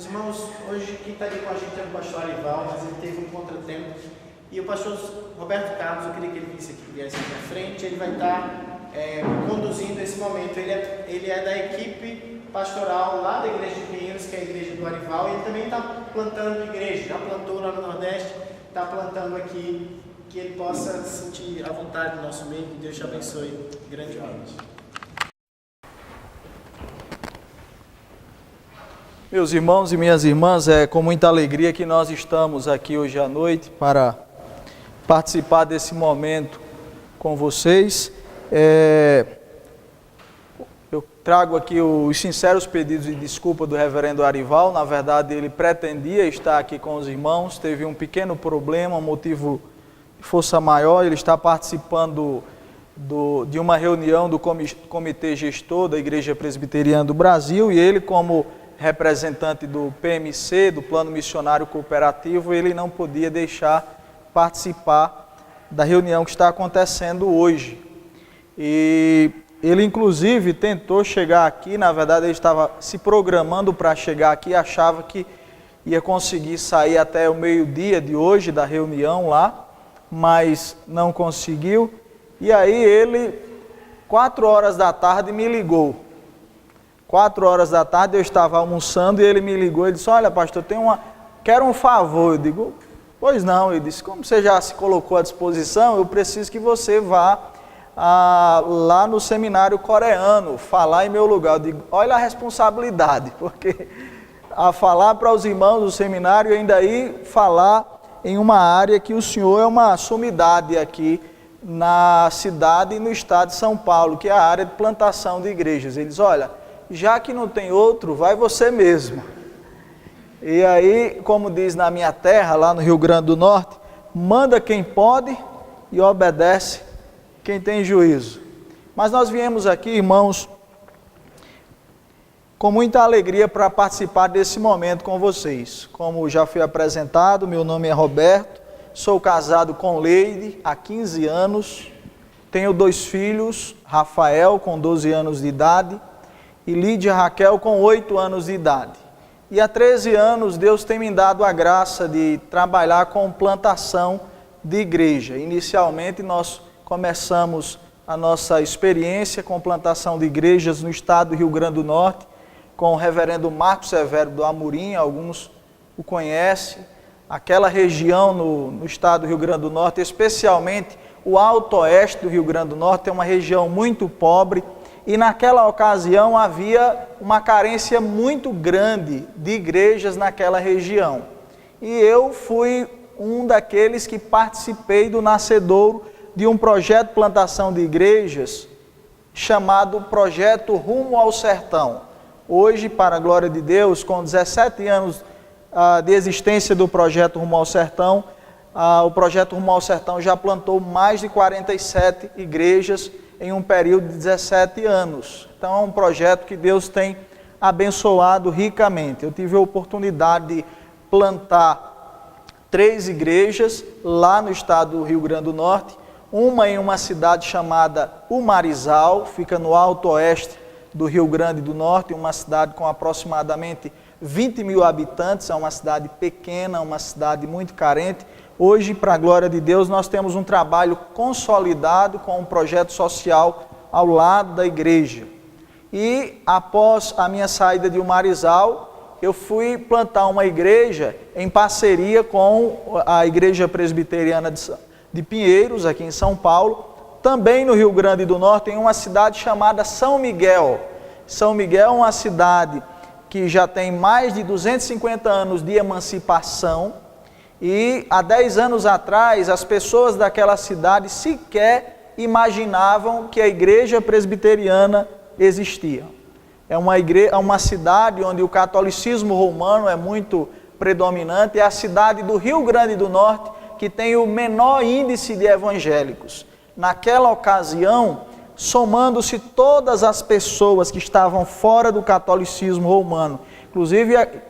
Meus irmãos, hoje quem está ali com a gente é o pastor Arival, mas ele teve um contratempo. E o pastor Roberto Carlos, eu queria que ele viesse aqui à frente, ele vai estar conduzindo esse momento. Ele é da equipe pastoral lá da igreja de Pinheiros, que é a igreja do Arival, e ele também está plantando igreja, já plantou lá no Nordeste, está plantando aqui, que ele possa sentir a vontade do nosso meio, que Deus te abençoe grandemente. Meus irmãos e minhas irmãs, é com muita alegria que nós estamos aqui hoje à noite para participar desse momento com vocês. Eu trago aqui os sinceros pedidos de desculpa do reverendo Arival. Na verdade, ele pretendia estar aqui com os irmãos, teve um pequeno problema, um motivo de força maior. Ele está participando de uma reunião do Comitê Gestor da Igreja Presbiteriana do Brasil, e ele, como representante do PMC, do Plano Missionário Cooperativo, ele não podia deixar participar da reunião que está acontecendo hoje. E ele, inclusive, tentou chegar aqui. Na verdade, ele estava se programando para chegar aqui, achava que ia conseguir sair até o meio-dia de hoje da reunião lá, mas não conseguiu. E aí ele, 4 horas da tarde, me ligou. 4 horas da tarde eu estava almoçando e ele me ligou e disse: olha, pastor, quero um favor. Eu digo: pois não. Ele disse: como você já se colocou à disposição, eu preciso que você vá lá no seminário coreano, falar em meu lugar. Eu digo: olha a responsabilidade, porque a falar para os irmãos do seminário e ainda aí falar em uma área que o senhor é uma sumidade aqui na cidade e no estado de São Paulo, que é a área de plantação de igrejas. Ele diz: olha, já que não tem outro, vai você mesmo. E aí, como diz na minha terra, lá no Rio Grande do Norte, manda quem pode e obedece quem tem juízo. Mas nós viemos aqui, irmãos, com muita alegria para participar desse momento com vocês. Como já fui apresentado, meu nome é Roberto, sou casado com Leide há 15 anos, tenho 2 filhos, Rafael com 12 anos de idade, e Lídia Raquel com 8 anos de idade. E há 13 anos Deus tem me dado a graça de trabalhar com plantação de igreja. Inicialmente nós começamos a nossa experiência com plantação de igrejas no estado do Rio Grande do Norte, com o reverendo Marcos Severo do Amorim, alguns o conhecem. Aquela região no estado do Rio Grande do Norte, especialmente o alto oeste do Rio Grande do Norte, é uma região muito pobre. E naquela ocasião havia uma carência muito grande de igrejas naquela região. E eu fui um daqueles que participei do nascedouro de um projeto de plantação de igrejas chamado Projeto Rumo ao Sertão. Hoje, para a glória de Deus, com 17 anos de existência do Projeto Rumo ao Sertão, o Projeto Rumo ao Sertão já plantou mais de 47 igrejas em um período de 17 anos. Então é um projeto que Deus tem abençoado ricamente. Eu tive a oportunidade de plantar 3 igrejas lá no estado do Rio Grande do Norte, uma em uma cidade chamada Umarizal, fica no alto oeste do Rio Grande do Norte, uma cidade com aproximadamente 20 mil habitantes, é uma cidade pequena, uma cidade muito carente. Hoje, para a glória de Deus, nós temos um trabalho consolidado com um projeto social ao lado da igreja. E após a minha saída de Umarizal, eu fui plantar uma igreja em parceria com a Igreja Presbiteriana de Pinheiros, aqui em São Paulo, também no Rio Grande do Norte, em uma cidade chamada São Miguel. São Miguel é uma cidade que já tem mais de 250 anos de emancipação, e há 10 anos atrás, as pessoas daquela cidade sequer imaginavam que a igreja presbiteriana existia. É uma cidade onde o catolicismo romano é muito predominante, é a cidade do Rio Grande do Norte que tem o menor índice de evangélicos. Naquela ocasião, somando-se todas as pessoas que estavam fora do catolicismo romano,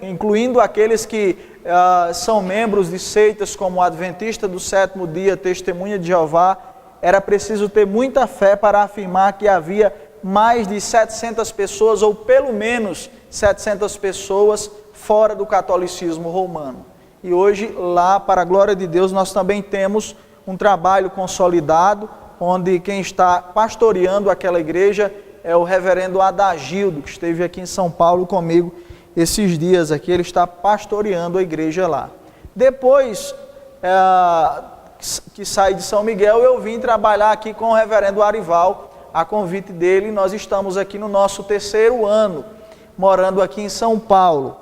incluindo aqueles que são membros de seitas como o Adventista do Sétimo Dia, Testemunha de Jeová, era preciso ter muita fé para afirmar que havia mais de 700 pessoas, ou pelo menos 700 pessoas fora do catolicismo romano. E hoje, lá, para a glória de Deus, nós também temos um trabalho consolidado, onde quem está pastoreando aquela igreja é o reverendo Adagildo, que esteve aqui em São Paulo comigo esses dias aqui. Ele está pastoreando a igreja lá. Depois que saí de São Miguel, eu vim trabalhar aqui com o reverendo Arival, a convite dele. Nós estamos aqui no nosso 3º ano, morando aqui em São Paulo.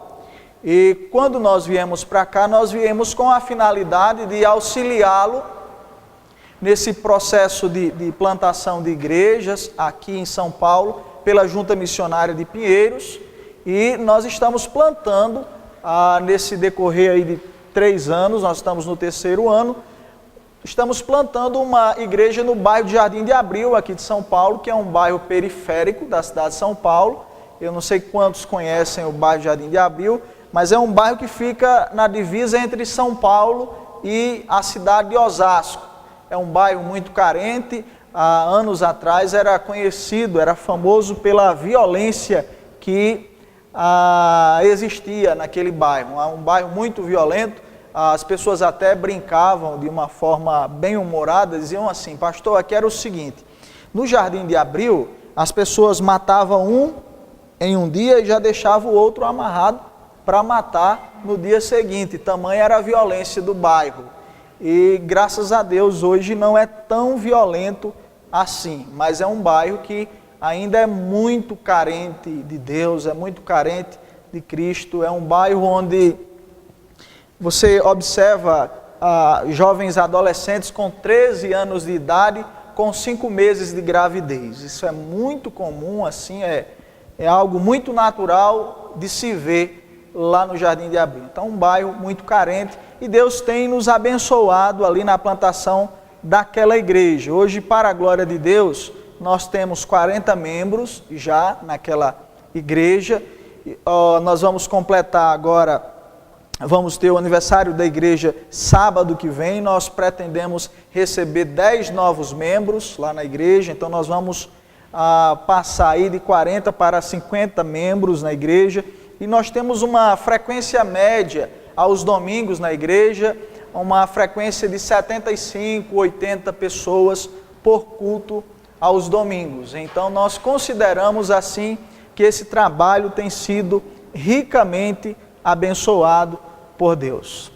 E quando nós viemos para cá, nós viemos com a finalidade de auxiliá-lo nesse processo de plantação de igrejas aqui em São Paulo, pela Junta Missionária de Pinheiros, e nós estamos plantando, nesse decorrer aí de 3 anos, nós estamos no 3º ano, estamos plantando uma igreja no bairro de Jardim de Abril, aqui de São Paulo, que é um bairro periférico da cidade de São Paulo. Eu não sei quantos conhecem o bairro de Jardim de Abril, mas é um bairro que fica na divisa entre São Paulo e a cidade de Osasco. É um bairro muito carente. Há anos atrás era conhecido, era famoso pela violência que existia naquele bairro. Um bairro muito violento. As pessoas até brincavam de uma forma bem humorada, diziam assim: pastor, aqui era o seguinte, no Jardim de Abril, as pessoas matavam um em um dia e já deixavam o outro amarrado para matar no dia seguinte. Tamanha era a violência do bairro. E graças a Deus hoje não é tão violento assim, mas é um bairro que ainda é muito carente de Deus, é muito carente de Cristo. É um bairro onde você observa jovens adolescentes com 13 anos de idade, com 5 meses de gravidez. Isso é muito comum, assim, é algo muito natural de se ver lá no Jardim de Abril. Então, um bairro muito carente, e Deus tem nos abençoado ali na plantação daquela igreja. Hoje, para a glória de Deus, nós temos 40 membros já naquela igreja. Nós vamos completar agora, vamos ter o aniversário da igreja sábado que vem. Nós pretendemos receber 10 novos membros lá na igreja, então nós vamos passar aí de 40 para 50 membros na igreja. E nós temos uma frequência média aos domingos na igreja, uma frequência de 75, 80 pessoas por culto aos domingos. Então nós consideramos assim que esse trabalho tem sido ricamente abençoado por Deus.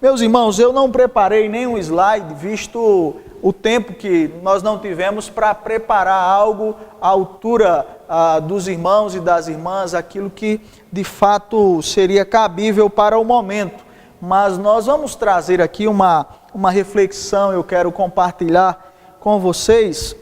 Meus irmãos, eu não preparei nenhum slide, visto o tempo que nós não tivemos para preparar algo à altura dos irmãos e das irmãs, aquilo que de fato seria cabível para o momento. Mas nós vamos trazer aqui uma reflexão, eu quero compartilhar com vocês,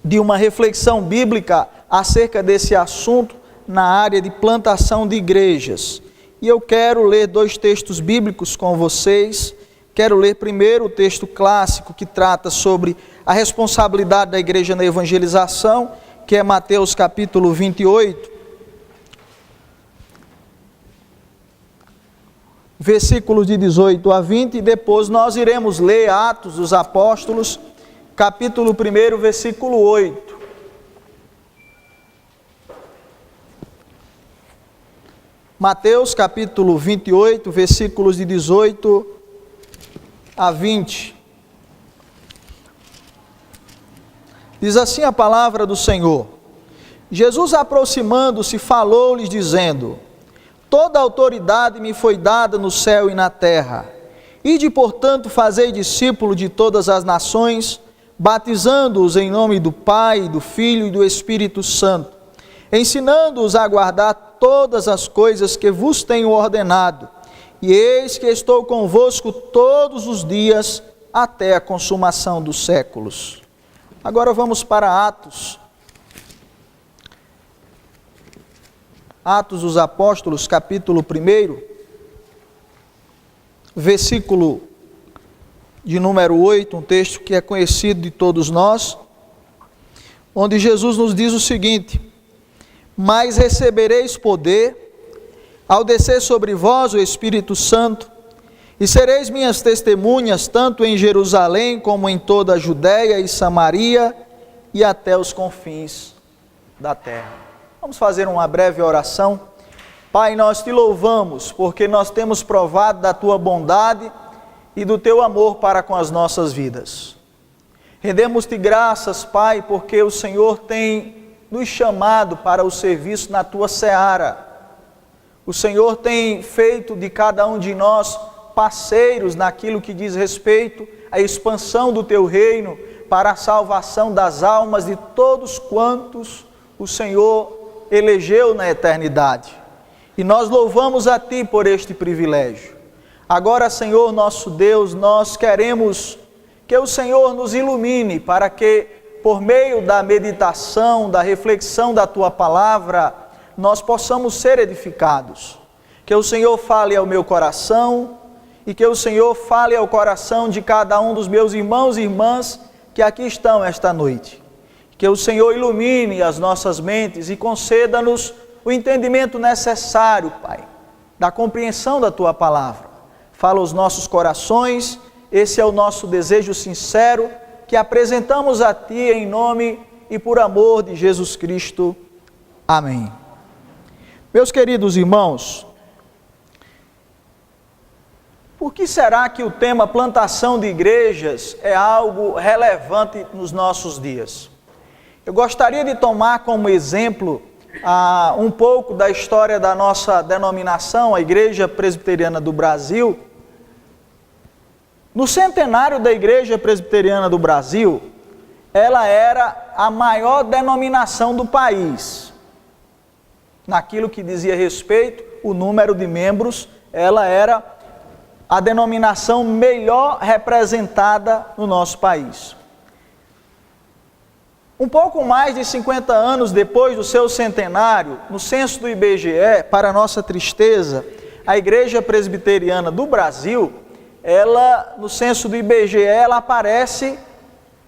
de uma reflexão bíblica acerca desse assunto na área de plantação de igrejas. E eu quero ler 2 textos bíblicos com vocês. Quero ler primeiro o texto clássico que trata sobre a responsabilidade da igreja na evangelização, que é Mateus capítulo 28, versículos de 18 a 20, e depois nós iremos ler Atos dos Apóstolos, capítulo 1, versículo 8. Mateus capítulo 28, versículos de 18 a 20. Diz assim a palavra do Senhor: Jesus, aproximando-se, falou-lhes dizendo: toda autoridade me foi dada no céu e na terra. Ide, portanto, fazei discípulos de todas as nações, batizando-os em nome do Pai, do Filho e do Espírito Santo, ensinando-os a guardar todas as coisas que vos tenho ordenado. E eis que estou convosco todos os dias, até a consumação dos séculos. Agora vamos para Atos. Atos dos Apóstolos, capítulo 1, versículo de número 8, um texto que é conhecido de todos nós, onde Jesus nos diz o seguinte: mas recebereis poder ao descer sobre vós o Espírito Santo, e sereis minhas testemunhas, tanto em Jerusalém como em toda a Judéia e Samaria, e até os confins da terra. Vamos fazer uma breve oração Pai, nós te louvamos porque nós temos provado da tua bondade e do teu amor para com as nossas vidas. Rendemos-te graças, Pai, porque o Senhor tem nos chamado para o serviço na tua seara. O Senhor tem feito de cada um de nós parceiros naquilo que diz respeito à expansão do teu reino, para a salvação das almas de todos quantos o Senhor elegeu na eternidade. E nós louvamos a Ti por este privilégio. Agora, Senhor nosso Deus, nós queremos que o Senhor nos ilumine para que, por meio da meditação, da reflexão da Tua palavra, nós possamos ser edificados. Que o Senhor fale ao meu coração e que o Senhor fale ao coração de cada um dos meus irmãos e irmãs que aqui estão esta noite. Que o Senhor ilumine as nossas mentes e conceda-nos o entendimento necessário, Pai, da compreensão da Tua palavra. Fala aos nossos corações, esse é o nosso desejo sincero, que apresentamos a Ti em nome e por amor de Jesus Cristo. Amém. Meus queridos irmãos, por que será que o tema plantação de igrejas é algo relevante nos nossos dias? Eu gostaria de tomar como exemplo um pouco da história da nossa denominação, a Igreja Presbiteriana do Brasil. No centenário da Igreja Presbiteriana do Brasil, ela era a maior denominação do país. Naquilo que dizia respeito, o número de membros, ela era a denominação melhor representada no nosso país. Um pouco mais de 50 anos depois do seu centenário, no censo do IBGE, para nossa tristeza, a Igreja Presbiteriana do Brasil, ela, no censo do IBGE, ela aparece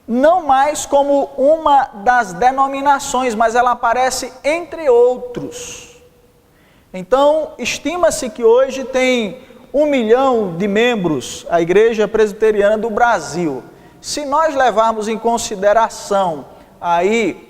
não mais como uma das denominações, mas ela aparece entre outros. Então, estima-se que hoje tem 1 milhão de membros a Igreja Presbiteriana do Brasil. Se nós levarmos em consideração aí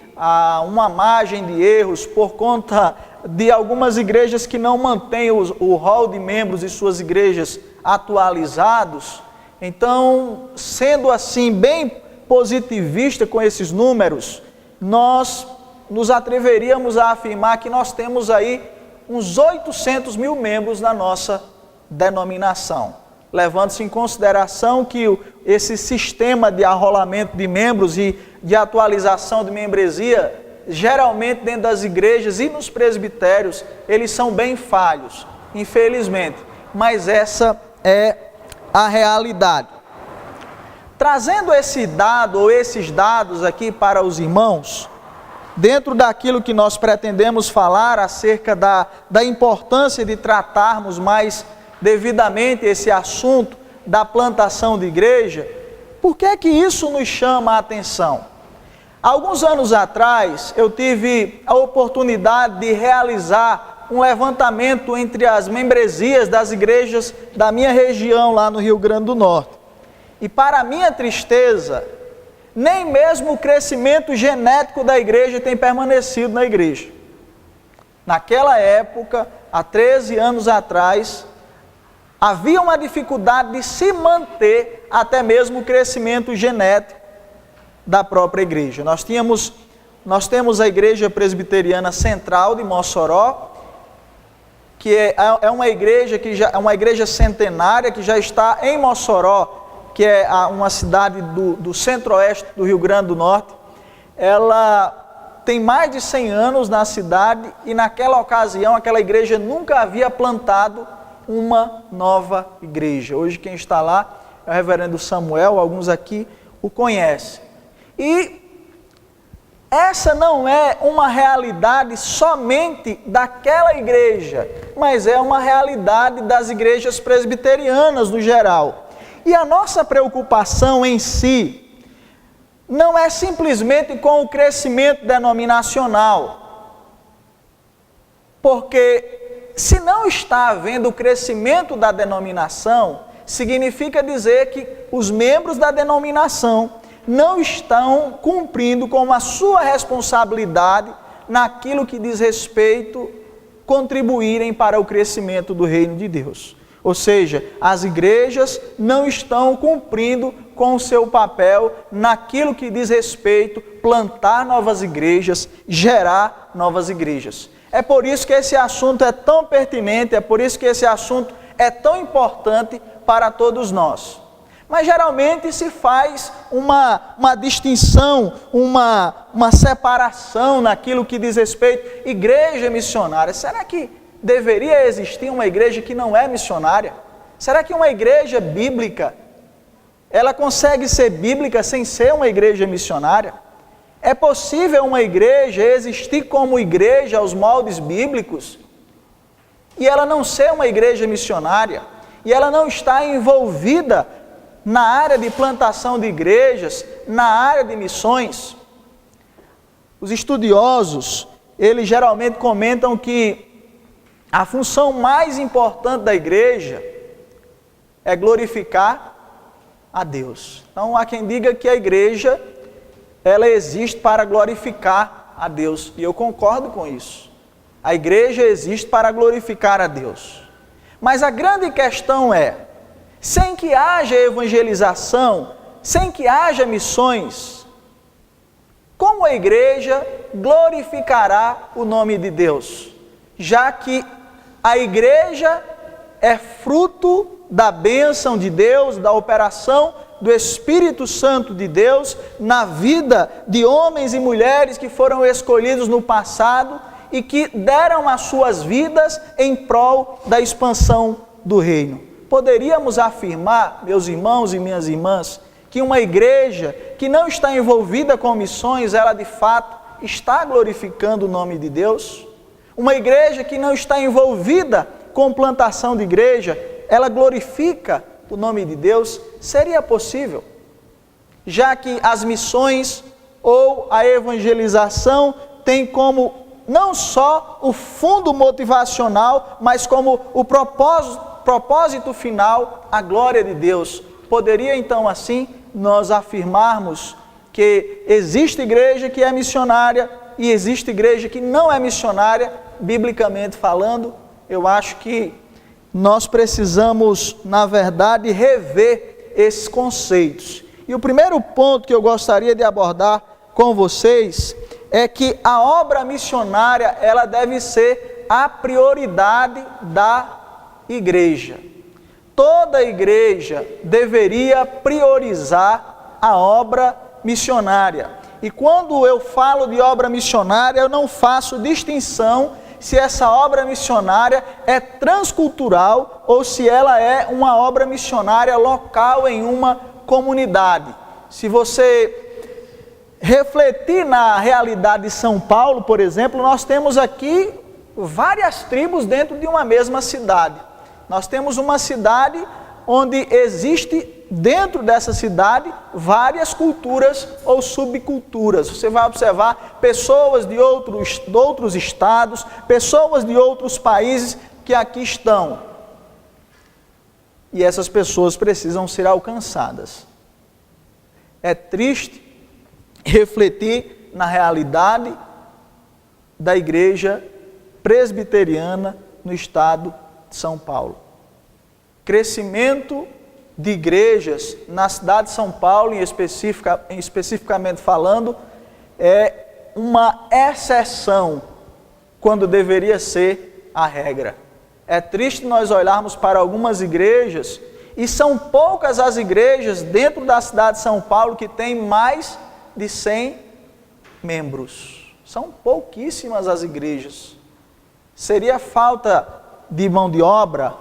uma margem de erros por conta de algumas igrejas que não mantêm o rol de membros de suas igrejas atualizados, então, sendo assim bem positivista com esses números, nós nos atreveríamos a afirmar que nós temos aí uns 800 mil membros na nossa denominação, levando-se em consideração que esse sistema de arrolamento de membros e de atualização de membresia, geralmente dentro das igrejas e nos presbitérios, eles são bem falhos, infelizmente, mas essa é a realidade. Trazendo esse dado ou esses dados aqui para os irmãos, dentro daquilo que nós pretendemos falar acerca da importância de tratarmos mais devidamente esse assunto da plantação de igreja, por que é que isso nos chama a atenção? Alguns anos atrás, eu tive a oportunidade de realizar um levantamento entre as membresias das igrejas da minha região lá no Rio Grande do Norte. E para minha tristeza, nem mesmo o crescimento genético da igreja tem permanecido na igreja. Naquela época, há 13 anos atrás, havia uma dificuldade de se manter até mesmo o crescimento genético da própria igreja. Nós temos a Igreja Presbiteriana Central de Mossoró, que é uma igreja é uma igreja centenária que já está em Mossoró, que é uma cidade do centro-oeste do Rio Grande do Norte. Ela tem mais de 100 anos na cidade e naquela ocasião aquela igreja nunca havia plantado uma nova igreja. Hoje quem está lá é o reverendo Samuel, alguns aqui o conhecem. E essa não é uma realidade somente daquela igreja, mas é uma realidade das igrejas presbiterianas no geral. E a nossa preocupação em si não é simplesmente com o crescimento denominacional, porque se não está havendo o crescimento da denominação, significa dizer que os membros da denominação não estão cumprindo com a sua responsabilidade naquilo que diz respeito contribuírem para o crescimento do reino de Deus. Ou seja, as igrejas não estão cumprindo com o seu papel naquilo que diz respeito a plantar novas igrejas, gerar novas igrejas. É por isso que esse assunto é tão pertinente, é por isso que esse assunto é tão importante para todos nós. Mas geralmente se faz uma distinção, uma separação naquilo que diz respeito à igreja missionária. Será que deveria existir uma igreja que não é missionária? Será que uma igreja bíblica, ela consegue ser bíblica sem ser uma igreja missionária? É possível uma igreja existir como igreja aos moldes bíblicos e ela não ser uma igreja missionária? E ela não está envolvida na área de plantação de igrejas, na área de missões? Os estudiosos, eles geralmente comentam que a função mais importante da igreja é glorificar a Deus. Então há quem diga que a igreja, ela existe para glorificar a Deus, e eu concordo com isso. A igreja existe para glorificar a Deus. Mas a grande questão é, sem que haja evangelização, sem que haja missões, como a igreja glorificará o nome de Deus? Já que a igreja é fruto da bênção de Deus, da operação do Espírito Santo de Deus na vida de homens e mulheres que foram escolhidos no passado e que deram as suas vidas em prol da expansão do reino. Poderíamos afirmar, meus irmãos e minhas irmãs, que uma igreja que não está envolvida com missões, ela de fato está glorificando o nome de Deus? Uma igreja que não está envolvida com plantação de igreja, ela glorifica o nome de Deus? Seria possível? Já que as missões ou a evangelização tem como não só o fundo motivacional, mas como o propósito final, a glória de Deus. Poderia então assim nós afirmarmos que existe igreja que é missionária e existe igreja que não é missionária, biblicamente falando? Eu acho que nós precisamos, na verdade, rever esses conceitos. E o primeiro ponto que eu gostaria de abordar com vocês é que a obra missionária, ela deve ser a prioridade da igreja. Toda igreja deveria priorizar a obra missionária. E quando eu falo de obra missionária, eu não faço distinção se essa obra missionária é transcultural ou se ela é uma obra missionária local em uma comunidade. Se você refletir na realidade de São Paulo, por exemplo, nós temos aqui várias tribos dentro de uma mesma cidade. Nós temos uma cidade onde existe dentro dessa cidade várias culturas ou subculturas. Você vai observar pessoas de outros estados, pessoas de outros países que aqui estão. E essas pessoas precisam ser alcançadas. É triste refletir na realidade da igreja presbiteriana no estado de São Paulo. Crescimento de igrejas na cidade de São Paulo, especificamente falando, é uma exceção quando deveria ser a regra. É triste nós olharmos para algumas igrejas, e são poucas as igrejas dentro da cidade de São Paulo que têm mais de 100 membros. São pouquíssimas as igrejas. Seria falta de mão de obra?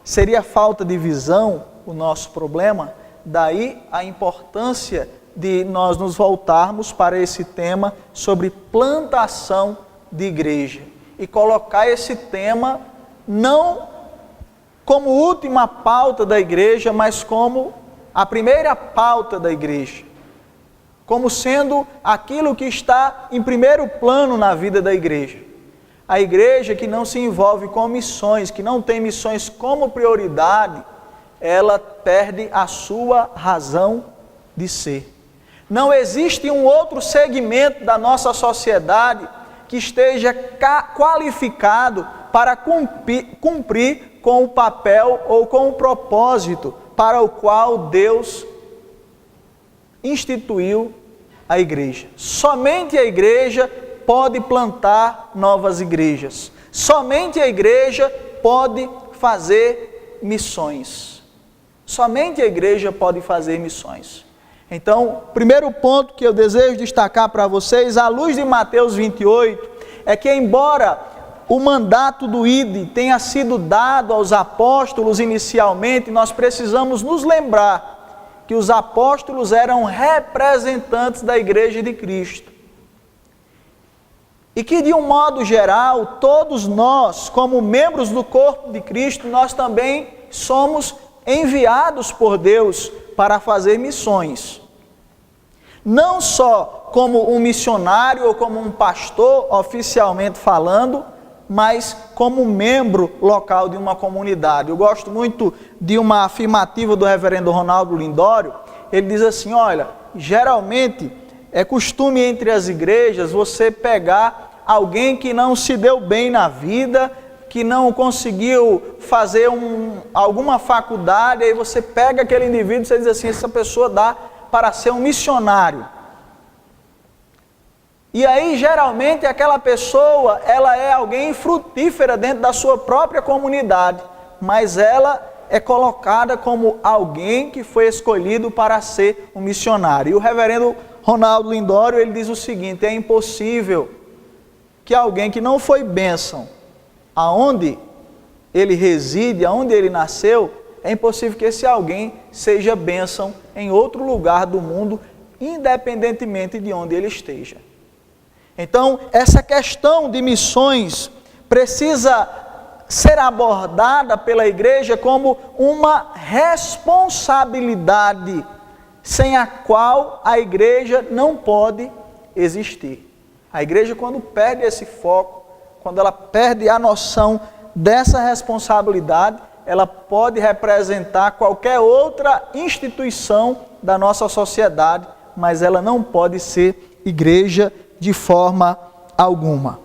Seria falta de visão o nosso problema? Daí a importância de nós nos voltarmos para esse tema sobre plantação de igreja e colocar esse tema não como última pauta da igreja, mas como a primeira pauta da igreja, como sendo aquilo que está em primeiro plano na vida da igreja. A igreja que não se envolve com missões, que não tem missões como prioridade, ela perde a sua razão de ser. Não existe um outro segmento da nossa sociedade que esteja qualificado para cumprir com o papel ou com o propósito para o qual Deus instituiu a igreja. Somente a igreja pode plantar novas igrejas. Somente a igreja pode fazer missões. Somente a igreja pode fazer missões. Então, o primeiro ponto que eu desejo destacar para vocês, à luz de Mateus 28, é que embora o mandato do ID tenha sido dado aos apóstolos inicialmente, nós precisamos nos lembrar que os apóstolos eram representantes da igreja de Cristo. E que de um modo geral, todos nós, como membros do corpo de Cristo, nós também somos enviados por Deus para fazer missões. Não só como um missionário ou como um pastor, oficialmente falando, mas como membro local de uma comunidade. Eu gosto muito de uma afirmativa do reverendo Ronaldo Lindório. Ele diz assim, olha, geralmente é costume entre as igrejas você pegar alguém que não se deu bem na vida, que não conseguiu fazer alguma faculdade, aí você pega aquele indivíduo e você diz assim, essa pessoa dá para ser um missionário. E aí, geralmente, aquela pessoa, ela é alguém frutífera dentro da sua própria comunidade, mas ela é colocada como alguém que foi escolhido para ser um missionário. E o reverendo Ronaldo Lindório, ele diz o seguinte, é impossível que alguém que não foi bênção aonde ele reside, aonde ele nasceu, é impossível que esse alguém seja bênção em outro lugar do mundo, independentemente de onde ele esteja. Então, essa questão de missões precisa ser abordada pela igreja como uma responsabilidade sem a qual a igreja não pode existir. A igreja, quando perde esse foco, quando ela perde a noção dessa responsabilidade, ela pode representar qualquer outra instituição da nossa sociedade, mas ela não pode ser igreja de forma alguma.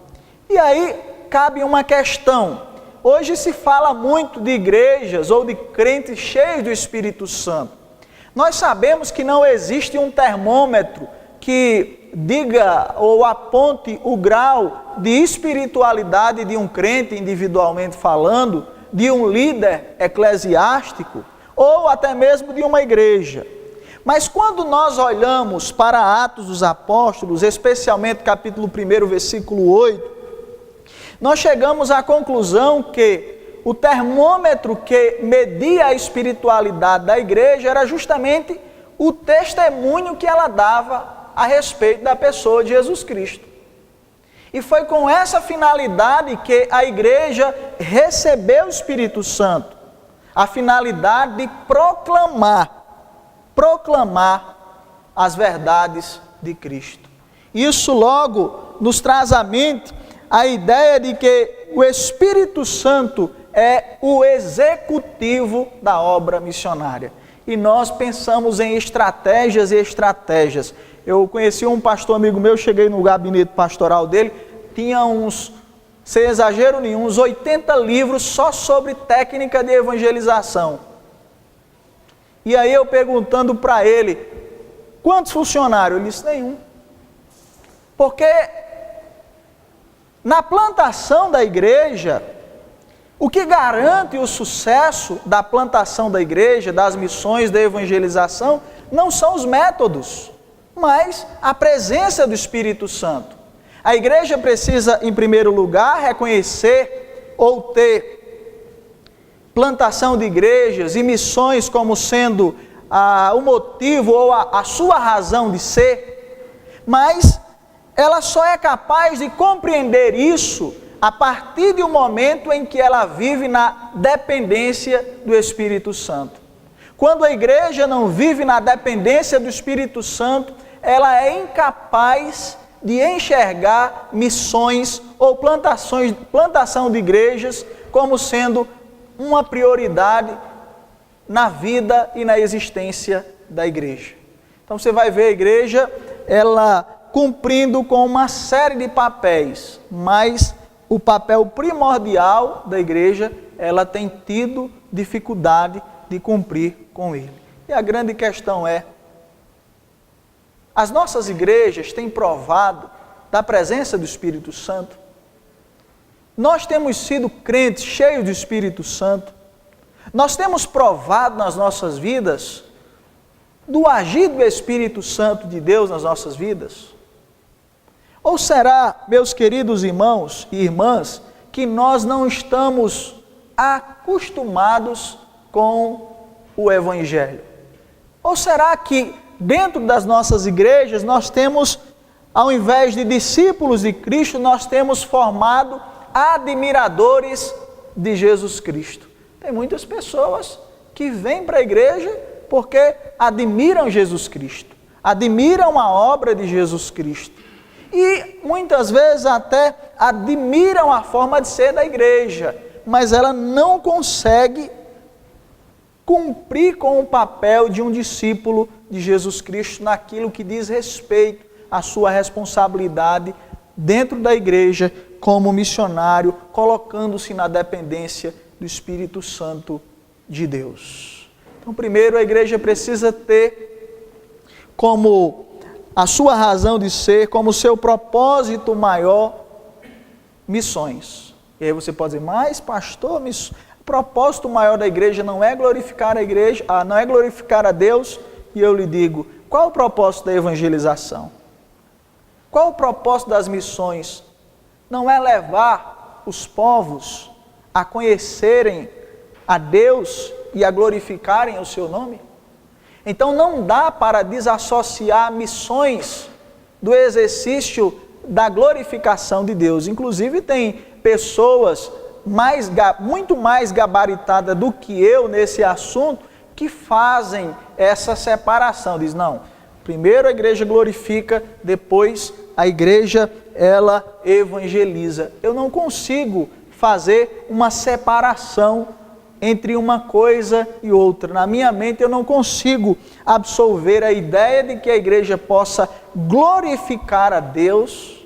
E aí cabe uma questão. Hoje se fala muito de igrejas ou de crentes cheios do Espírito Santo. Nós sabemos que não existe um termômetro que diga ou aponte o grau de espiritualidade de um crente individualmente falando, de um líder eclesiástico ou até mesmo de uma igreja. Mas quando nós olhamos para Atos dos Apóstolos, especialmente capítulo 1, versículo 8, nós chegamos à conclusão que o termômetro que media a espiritualidade da igreja era justamente o testemunho que ela dava a respeito da pessoa de Jesus Cristo. E foi com essa finalidade que a igreja recebeu o Espírito Santo, a finalidade de proclamar as verdades de Cristo. Isso logo nos traz à mente a ideia de que o Espírito Santo é o executivo da obra missionária. E nós pensamos em estratégias e estratégias. Eu conheci um pastor amigo meu, cheguei no gabinete pastoral dele, tinha sem exagero nenhum, uns 80 livros só sobre técnica de evangelização. E aí eu perguntando para ele, quantos funcionários? Ele disse, nenhum. Porque na plantação da igreja, o que garante o sucesso da plantação da igreja, das missões, da evangelização, não são os métodos, mas a presença do Espírito Santo. A igreja precisa, em primeiro lugar, reconhecer ou ter plantação de igrejas e missões como sendo o motivo ou a sua razão de ser, mas ela só é capaz de compreender isso a partir de um momento em que ela vive na dependência do Espírito Santo. Quando a igreja não vive na dependência do Espírito Santo, ela é incapaz de enxergar missões ou plantação de igrejas como sendo uma prioridade na vida e na existência da igreja. Então você vai ver a igreja, ela cumprindo com uma série de papéis, mas o papel primordial da igreja, ela tem tido dificuldade de cumprir com ele. E a grande questão é, as nossas igrejas têm provado da presença do Espírito Santo? Nós temos sido crentes cheios do Espírito Santo? Nós temos provado nas nossas vidas do agir do Espírito Santo de Deus nas nossas vidas? Ou será, meus queridos irmãos e irmãs, que nós não estamos acostumados com o Evangelho? Ou será que dentro das nossas igrejas nós temos, ao invés de discípulos de Cristo, nós temos formado admiradores de Jesus Cristo? Tem muitas pessoas que vêm para a igreja porque admiram Jesus Cristo, admiram a obra de Jesus Cristo. E muitas vezes até admiram a forma de ser da igreja, mas ela não consegue cumprir com o papel de um discípulo de Jesus Cristo naquilo que diz respeito à sua responsabilidade dentro da igreja como missionário, colocando-se na dependência do Espírito Santo de Deus. Então, primeiro, a igreja precisa ter como a sua razão de ser, como seu propósito maior, missões. E aí você pode dizer, mas pastor, o propósito maior da igreja não é glorificar a igreja, não é glorificar a Deus? E eu lhe digo, qual o propósito da evangelização? Qual o propósito das missões? Não é levar os povos a conhecerem a Deus e a glorificarem o seu nome? Então não dá para desassociar missões do exercício da glorificação de Deus. Inclusive tem pessoas muito mais gabaritadas do que eu nesse assunto que fazem essa separação. Diz, não, primeiro a igreja glorifica, depois a igreja ela evangeliza. Eu não consigo fazer uma separação entre uma coisa e outra. Na minha mente eu não consigo absolver a ideia de que a igreja possa glorificar a Deus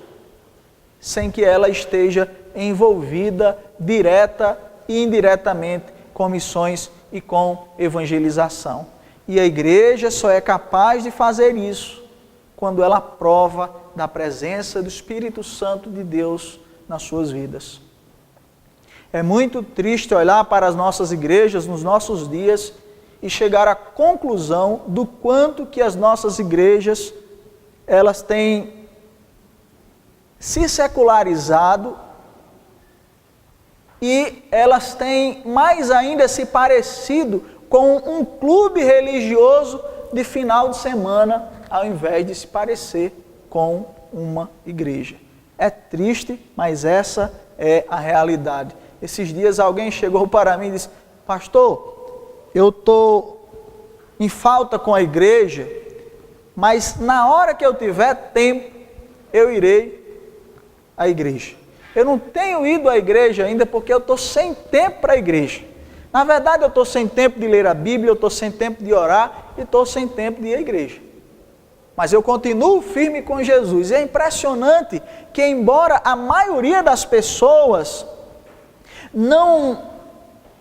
sem que ela esteja envolvida direta e indiretamente com missões e com evangelização. E a igreja só é capaz de fazer isso quando ela prova da presença do Espírito Santo de Deus nas suas vidas. É muito triste olhar para as nossas igrejas nos nossos dias e chegar à conclusão do quanto que as nossas igrejas elas têm se secularizado e elas têm mais ainda se parecido com um clube religioso de final de semana, ao invés de se parecer com uma igreja. É triste, mas essa é a realidade. Esses dias alguém chegou para mim e disse, pastor, eu estou em falta com a igreja, mas na hora que eu tiver tempo, eu irei à igreja. Eu não tenho ido à igreja ainda porque eu estou sem tempo para a igreja. Na verdade, eu estou sem tempo de ler a Bíblia, eu estou sem tempo de orar e estou sem tempo de ir à igreja. Mas eu continuo firme com Jesus. E é impressionante que, embora a maioria das pessoas não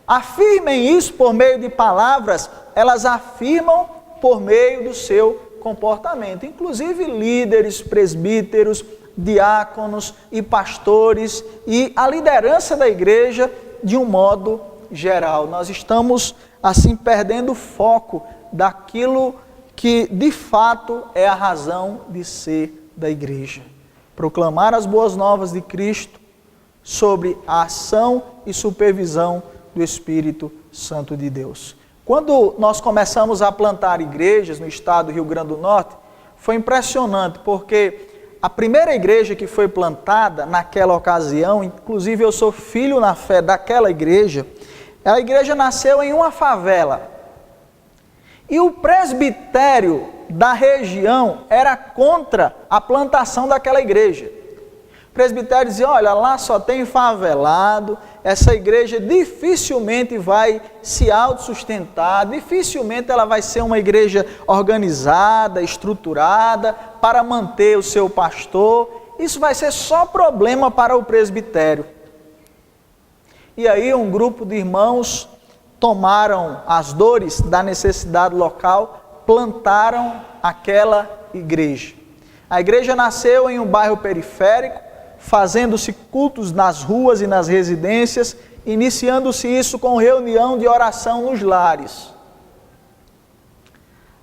afirmem isso por meio de palavras, elas afirmam por meio do seu comportamento. Inclusive líderes, presbíteros, diáconos e pastores e a liderança da igreja de um modo geral. Nós estamos assim perdendo o foco daquilo que de fato é a razão de ser da igreja. Proclamar as boas novas de Cristo sobre a ação e supervisão do Espírito Santo de Deus. Quando nós começamos a plantar igrejas no estado do Rio Grande do Norte, foi impressionante, porque a primeira igreja que foi plantada naquela ocasião, inclusive eu sou filho na fé daquela igreja, a igreja nasceu em uma favela. E o presbitério da região era contra a plantação daquela igreja. O presbitério dizia, olha, lá só tem favelado, essa igreja dificilmente vai se autossustentar, dificilmente ela vai ser uma igreja organizada, estruturada, para manter o seu pastor. Isso vai ser só problema para o presbitério. E aí um grupo de irmãos tomaram as dores da necessidade local, plantaram aquela igreja. A igreja nasceu em um bairro periférico, fazendo-se cultos nas ruas e nas residências, iniciando-se isso com reunião de oração nos lares.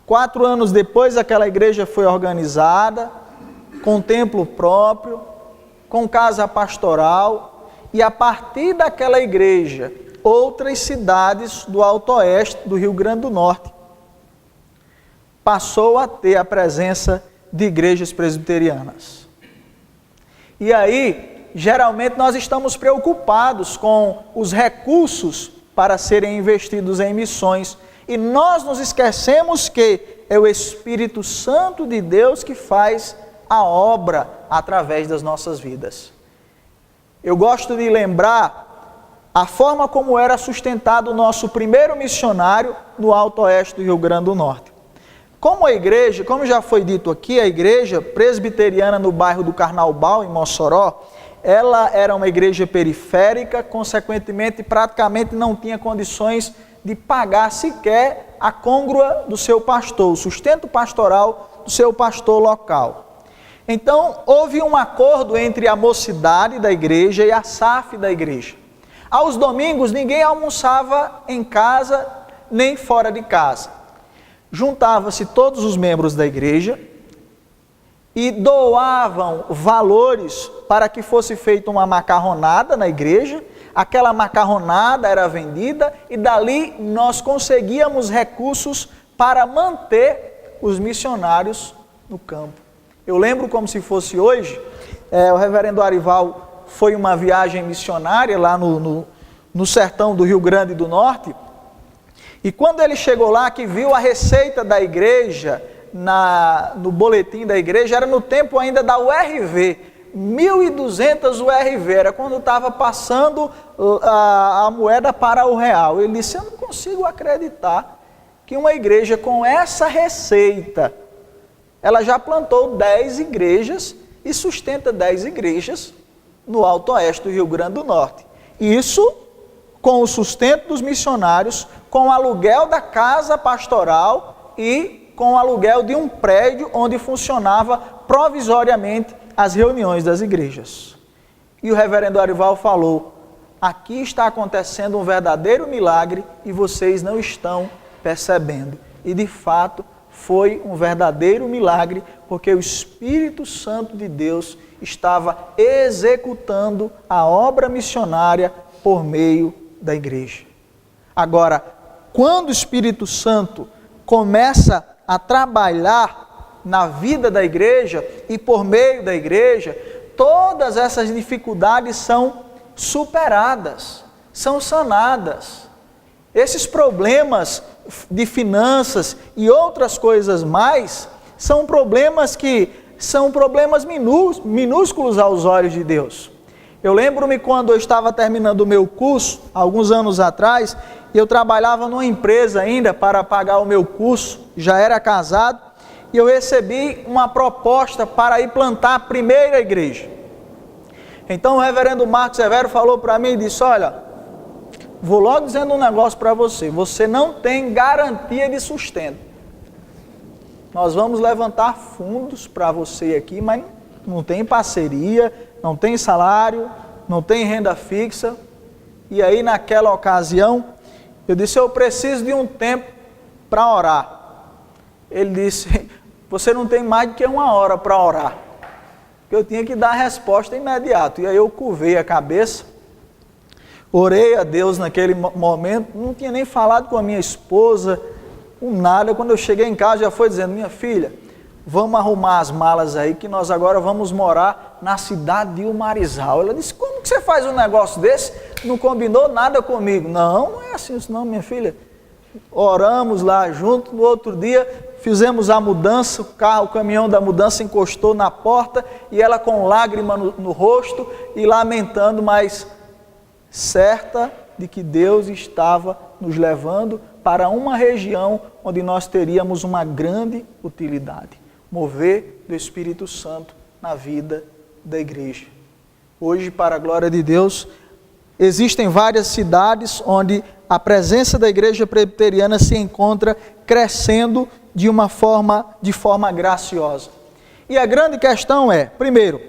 4 anos depois, aquela igreja foi organizada, com templo próprio, com casa pastoral, e a partir daquela igreja, outras cidades do Alto Oeste, do Rio Grande do Norte, passou a ter a presença de igrejas presbiterianas. E aí, geralmente nós estamos preocupados com os recursos para serem investidos em missões, e nós nos esquecemos que é o Espírito Santo de Deus que faz a obra através das nossas vidas. Eu gosto de lembrar a forma como era sustentado o nosso primeiro missionário no Alto Oeste do Rio Grande do Norte. Como a igreja, como já foi dito aqui, a igreja presbiteriana no bairro do Carnaubal, em Mossoró, ela era uma igreja periférica, consequentemente praticamente não tinha condições de pagar sequer a côngrua do seu pastor, o sustento pastoral do seu pastor local. Então, houve um acordo entre a mocidade da igreja e a SAF da igreja. Aos domingos, ninguém almoçava em casa, nem fora de casa. Juntava-se todos os membros da igreja e doavam valores para que fosse feita uma macarronada na igreja. Aquela macarronada era vendida e dali nós conseguíamos recursos para manter os missionários no campo. Eu lembro como se fosse hoje, o reverendo Arival foi uma viagem missionária lá no sertão do Rio Grande do Norte, e quando ele chegou lá, que viu a receita da igreja, no boletim da igreja, era no tempo ainda da URV, 1.200 URV, era quando estava passando a moeda para o real. Ele disse, eu não consigo acreditar que uma igreja com essa receita, ela já plantou 10 igrejas e sustenta 10 igrejas no Alto Oeste do Rio Grande do Norte. Isso com o sustento dos missionários, com o aluguel da casa pastoral e com o aluguel de um prédio onde funcionava provisoriamente as reuniões das igrejas. E o reverendo Arival falou, aqui está acontecendo um verdadeiro milagre e vocês não estão percebendo. E de fato foi um verdadeiro milagre, porque o Espírito Santo de Deus estava executando a obra missionária por meio da igreja. Agora, quando o Espírito Santo começa a trabalhar na vida da igreja e por meio da igreja, todas essas dificuldades são superadas, são sanadas. Esses problemas de finanças e outras coisas mais são problemas que são problemas minúsculos aos olhos de Deus. Eu lembro-me quando eu estava terminando o meu curso, alguns anos atrás, eu trabalhava numa empresa ainda para pagar o meu curso, já era casado, e eu recebi uma proposta para ir plantar a primeira igreja. Então o reverendo Marcos Severo falou para mim e disse, olha, vou logo dizendo um negócio para você, você não tem garantia de sustento. Nós vamos levantar fundos para você aqui, mas não tem parceria, não tem salário, não tem renda fixa. E aí naquela ocasião, eu disse, eu preciso de um tempo para orar. Ele disse, você não tem mais do que 1 hora para orar. Eu tinha que dar a resposta imediata. E aí eu curvei a cabeça, orei a Deus naquele momento, não tinha nem falado com a minha esposa, nada. Quando eu cheguei em casa já foi dizendo, minha filha, vamos arrumar as malas aí, que nós agora vamos morar na cidade de Umarizal. Ela disse, como que você faz um negócio desse? Não combinou nada comigo. Não é assim, não, minha filha. Oramos lá junto, no outro dia fizemos a mudança, o caminhão da mudança encostou na porta e ela com lágrima no rosto e lamentando, mas certa de que Deus estava nos levando para uma região onde nós teríamos uma grande utilidade. Mover do Espírito Santo na vida da igreja. Hoje, para a glória de Deus, existem várias cidades onde a presença da igreja presbiteriana se encontra crescendo de forma graciosa. E a grande questão é, primeiro,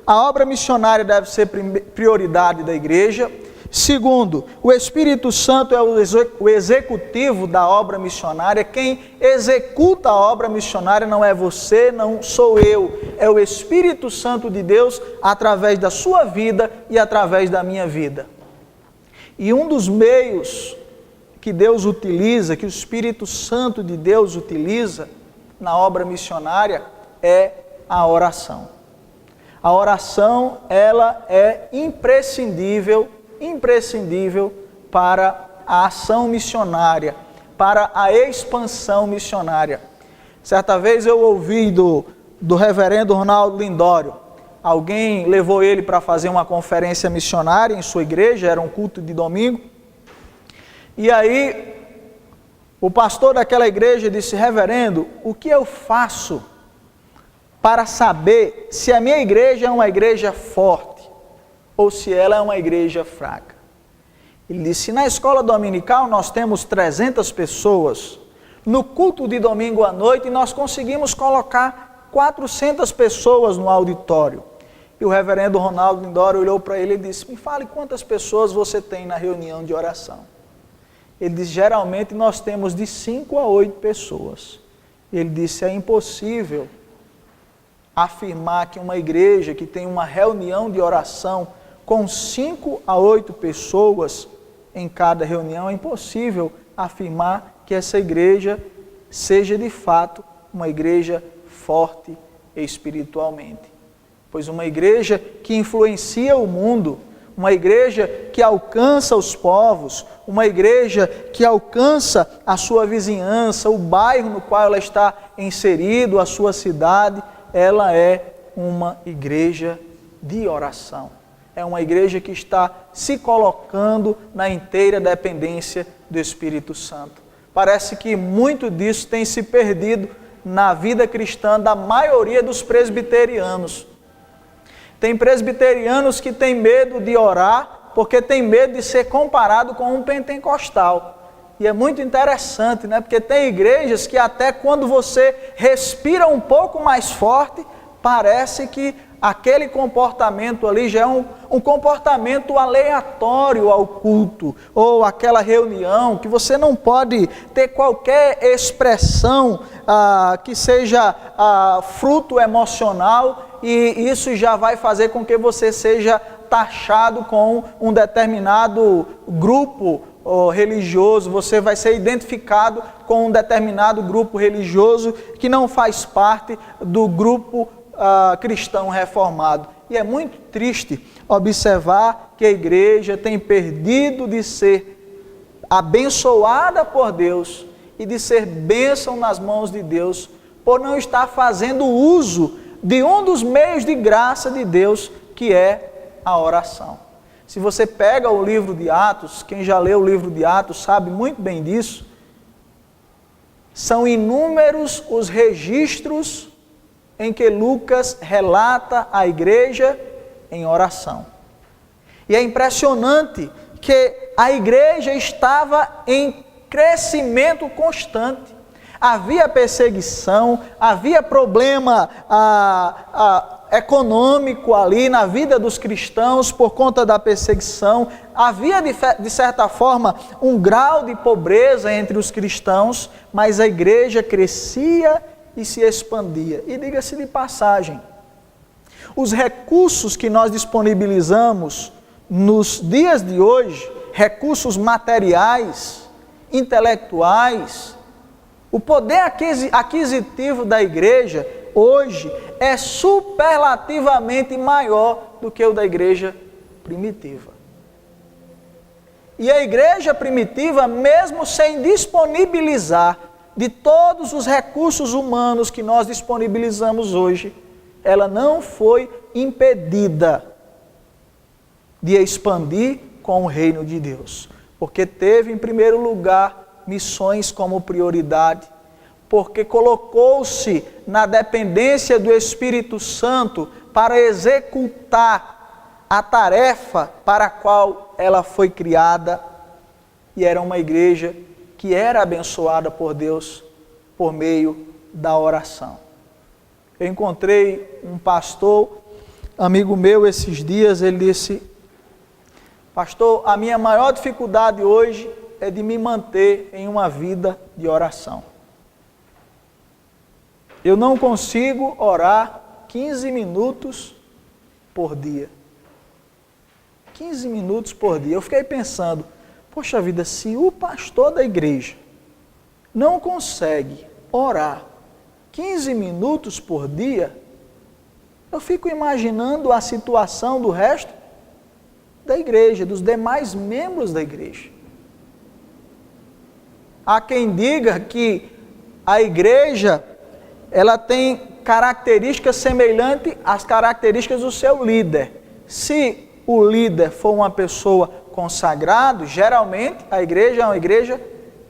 a obra missionária deve ser prioridade da igreja. Segundo, o Espírito Santo é o executivo da obra missionária. Quem executa a obra missionária não é você, não sou eu. É o Espírito Santo de Deus através da sua vida e através da minha vida. E um dos meios que Deus utiliza, que o Espírito Santo de Deus utiliza na obra missionária é a oração. A oração, ela é imprescindível para a ação missionária, para a expansão missionária. Certa vez eu ouvi do reverendo Ronaldo Lindório, alguém levou ele para fazer uma conferência missionária em sua igreja, era um culto de domingo, e aí o pastor daquela igreja disse: reverendo, o que eu faço para saber se a minha igreja é uma igreja forte ou se ela é uma igreja fraca? Ele disse: na escola dominical nós temos 300 pessoas, no culto de domingo à noite nós conseguimos colocar 400 pessoas no auditório. E o reverendo Ronaldo Lindório olhou para ele e disse: me fale quantas pessoas você tem na reunião de oração. Ele disse: geralmente nós temos de 5 a 8 pessoas. Ele disse: é impossível afirmar que uma igreja que tem uma reunião de oração com 5 a 8 pessoas em cada reunião, é impossível afirmar que essa igreja seja de fato uma igreja forte espiritualmente. Pois uma igreja que influencia o mundo, uma igreja que alcança os povos, uma igreja que alcança a sua vizinhança, o bairro no qual ela está inserido, a sua cidade, ela é uma igreja de oração. É uma igreja que está se colocando na inteira dependência do Espírito Santo. Parece que muito disso tem se perdido na vida cristã da maioria dos presbiterianos. Tem presbiterianos que têm medo de orar porque tem medo de ser comparado com um pentecostal. E é muito interessante, né? Porque tem igrejas que até quando você respira um pouco mais forte, parece que aquele comportamento ali já é um comportamento aleatório ao culto, ou aquela reunião, que você não pode ter qualquer expressão que seja fruto emocional, e isso já vai fazer com que você seja taxado com um determinado grupo religioso, você vai ser identificado com um determinado grupo religioso que não faz parte do grupo cristão reformado. E é muito triste observar que a igreja tem perdido de ser abençoada por Deus e de ser bênção nas mãos de Deus, por não estar fazendo uso de um dos meios de graça de Deus, que é a oração. Se você pega o livro de Atos, quem já leu o livro de Atos sabe muito bem disso, são inúmeros os registros em que Lucas relata a igreja em oração. E é impressionante que a igreja estava em crescimento constante. Havia perseguição, havia problema econômico ali na vida dos cristãos por conta da perseguição. Havia, de certa forma, um grau de pobreza entre os cristãos, mas a igreja crescia e se expandia. E diga-se de passagem, os recursos que nós disponibilizamos nos dias de hoje, recursos materiais, intelectuais, o poder aquisitivo da igreja hoje é superlativamente maior do que o da igreja primitiva. E a igreja primitiva, mesmo sem disponibilizar de todos os recursos humanos que nós disponibilizamos hoje, ela não foi impedida de expandir com o reino de Deus, porque teve em primeiro lugar missões como prioridade, porque colocou-se na dependência do Espírito Santo para executar a tarefa para a qual ela foi criada e era uma igreja que era abençoada por Deus por meio da oração. Eu encontrei um pastor, amigo meu, esses dias, ele disse: pastor, a minha maior dificuldade hoje é de me manter em uma vida de oração. Eu não consigo orar 15 minutos por dia. 15 minutos por dia. Eu fiquei pensando, poxa vida, se o pastor da igreja não consegue orar 15 minutos por dia, eu fico imaginando a situação do resto da igreja, dos demais membros da igreja. Há quem diga que a igreja, ela tem características semelhantes às características do seu líder. Se o líder for uma pessoa consagrada, geralmente a igreja é uma igreja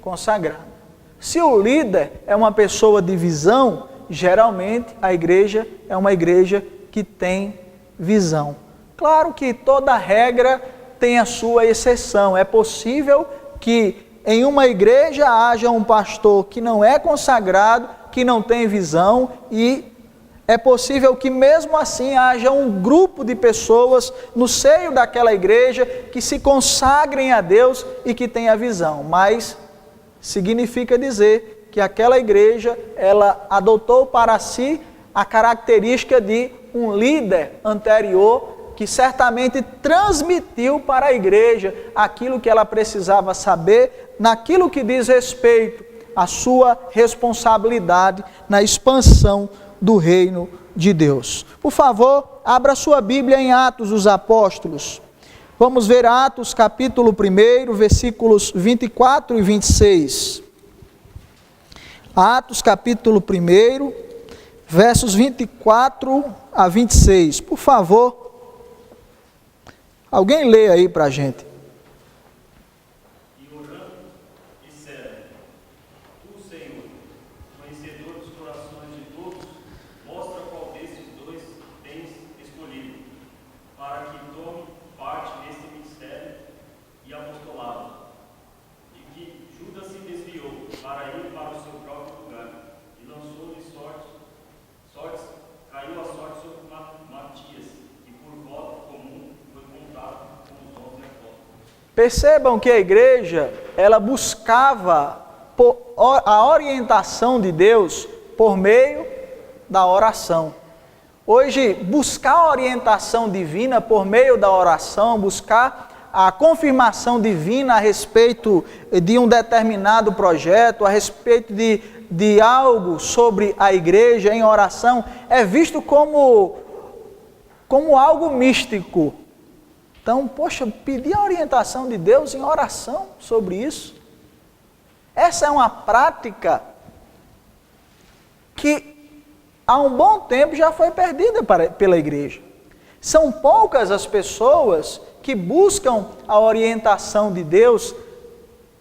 consagrada. Se o líder é uma pessoa de visão, geralmente a igreja é uma igreja que tem visão. Claro que toda regra tem a sua exceção. É possível que em uma igreja haja um pastor que não é consagrado, que não tem visão, e é possível que mesmo assim haja um grupo de pessoas no seio daquela igreja que se consagrem a Deus e que tenha visão. Mas significa dizer que aquela igreja, ela adotou para si a característica de um líder anterior que certamente transmitiu para a igreja aquilo que ela precisava saber, naquilo que diz respeito à sua responsabilidade na expansão do reino de Deus. Por favor, abra sua Bíblia em Atos dos Apóstolos. Vamos ver Atos capítulo 1, versículos 24 e 26. Atos capítulo 1, versos 24 a 26. Por favor, alguém lê aí para a gente. E orando, disseram: Tu, Senhor, conhecedor dos corações de todos, mostra qual desses dois tens escolhido, para que tome parte neste ministério e apostolado, de que Judas se desviou para ir para o seu próprio lugar, e lançou-lhe sortes, caiu a sorte sobre Matias, e por voto comum foi contado com os 11 apóstolos. Percebam que a igreja, ela buscava a orientação de Deus por meio da oração. Hoje, buscar a orientação divina por meio da oração, buscar a confirmação divina a respeito de um determinado projeto, a respeito de algo sobre a igreja em oração, é visto como algo místico. Então, poxa, pedir a orientação de Deus em oração sobre isso. Essa é uma prática que há um bom tempo já foi perdida pela igreja. São poucas as pessoas que buscam a orientação de Deus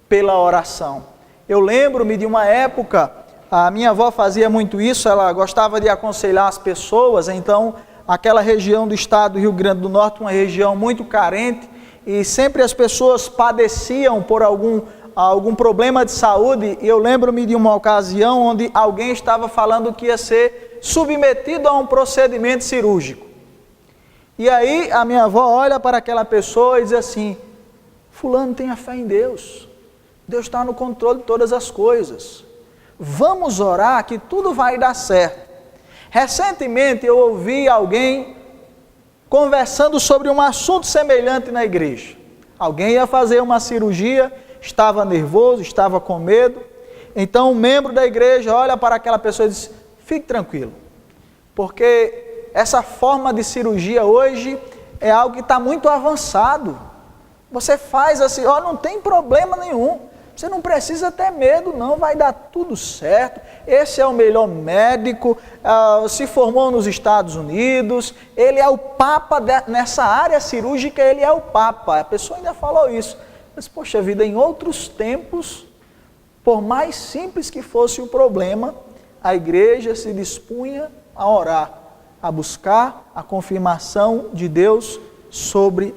pela oração. Eu lembro-me de uma época, a minha avó fazia muito isso, ela gostava de aconselhar as pessoas. Então, aquela região do estado do Rio Grande do Norte, uma região muito carente, e sempre as pessoas padeciam por algum problema de saúde. E eu lembro-me de uma ocasião onde alguém estava falando que ia ser submetido a um procedimento cirúrgico. E aí a minha avó olha para aquela pessoa e diz assim: fulano, tenha fé em Deus, Deus está no controle de todas as coisas, vamos orar que tudo vai dar certo. Recentemente eu ouvi alguém conversando sobre um assunto semelhante na igreja. Alguém ia fazer uma cirurgia, estava nervoso, estava com medo. Então um membro da igreja olha para aquela pessoa e diz: fique tranquilo, porque essa forma de cirurgia hoje é algo que está muito avançado. Você faz assim, não tem problema nenhum, você não precisa ter medo não, vai dar tudo certo. Esse é o melhor médico, se formou nos Estados Unidos, ele é o Papa nessa área cirúrgica, ele é o Papa. A pessoa ainda falou isso. Mas, poxa vida, em outros tempos, por mais simples que fosse o problema, a igreja se dispunha a orar, a buscar a confirmação de Deus sobre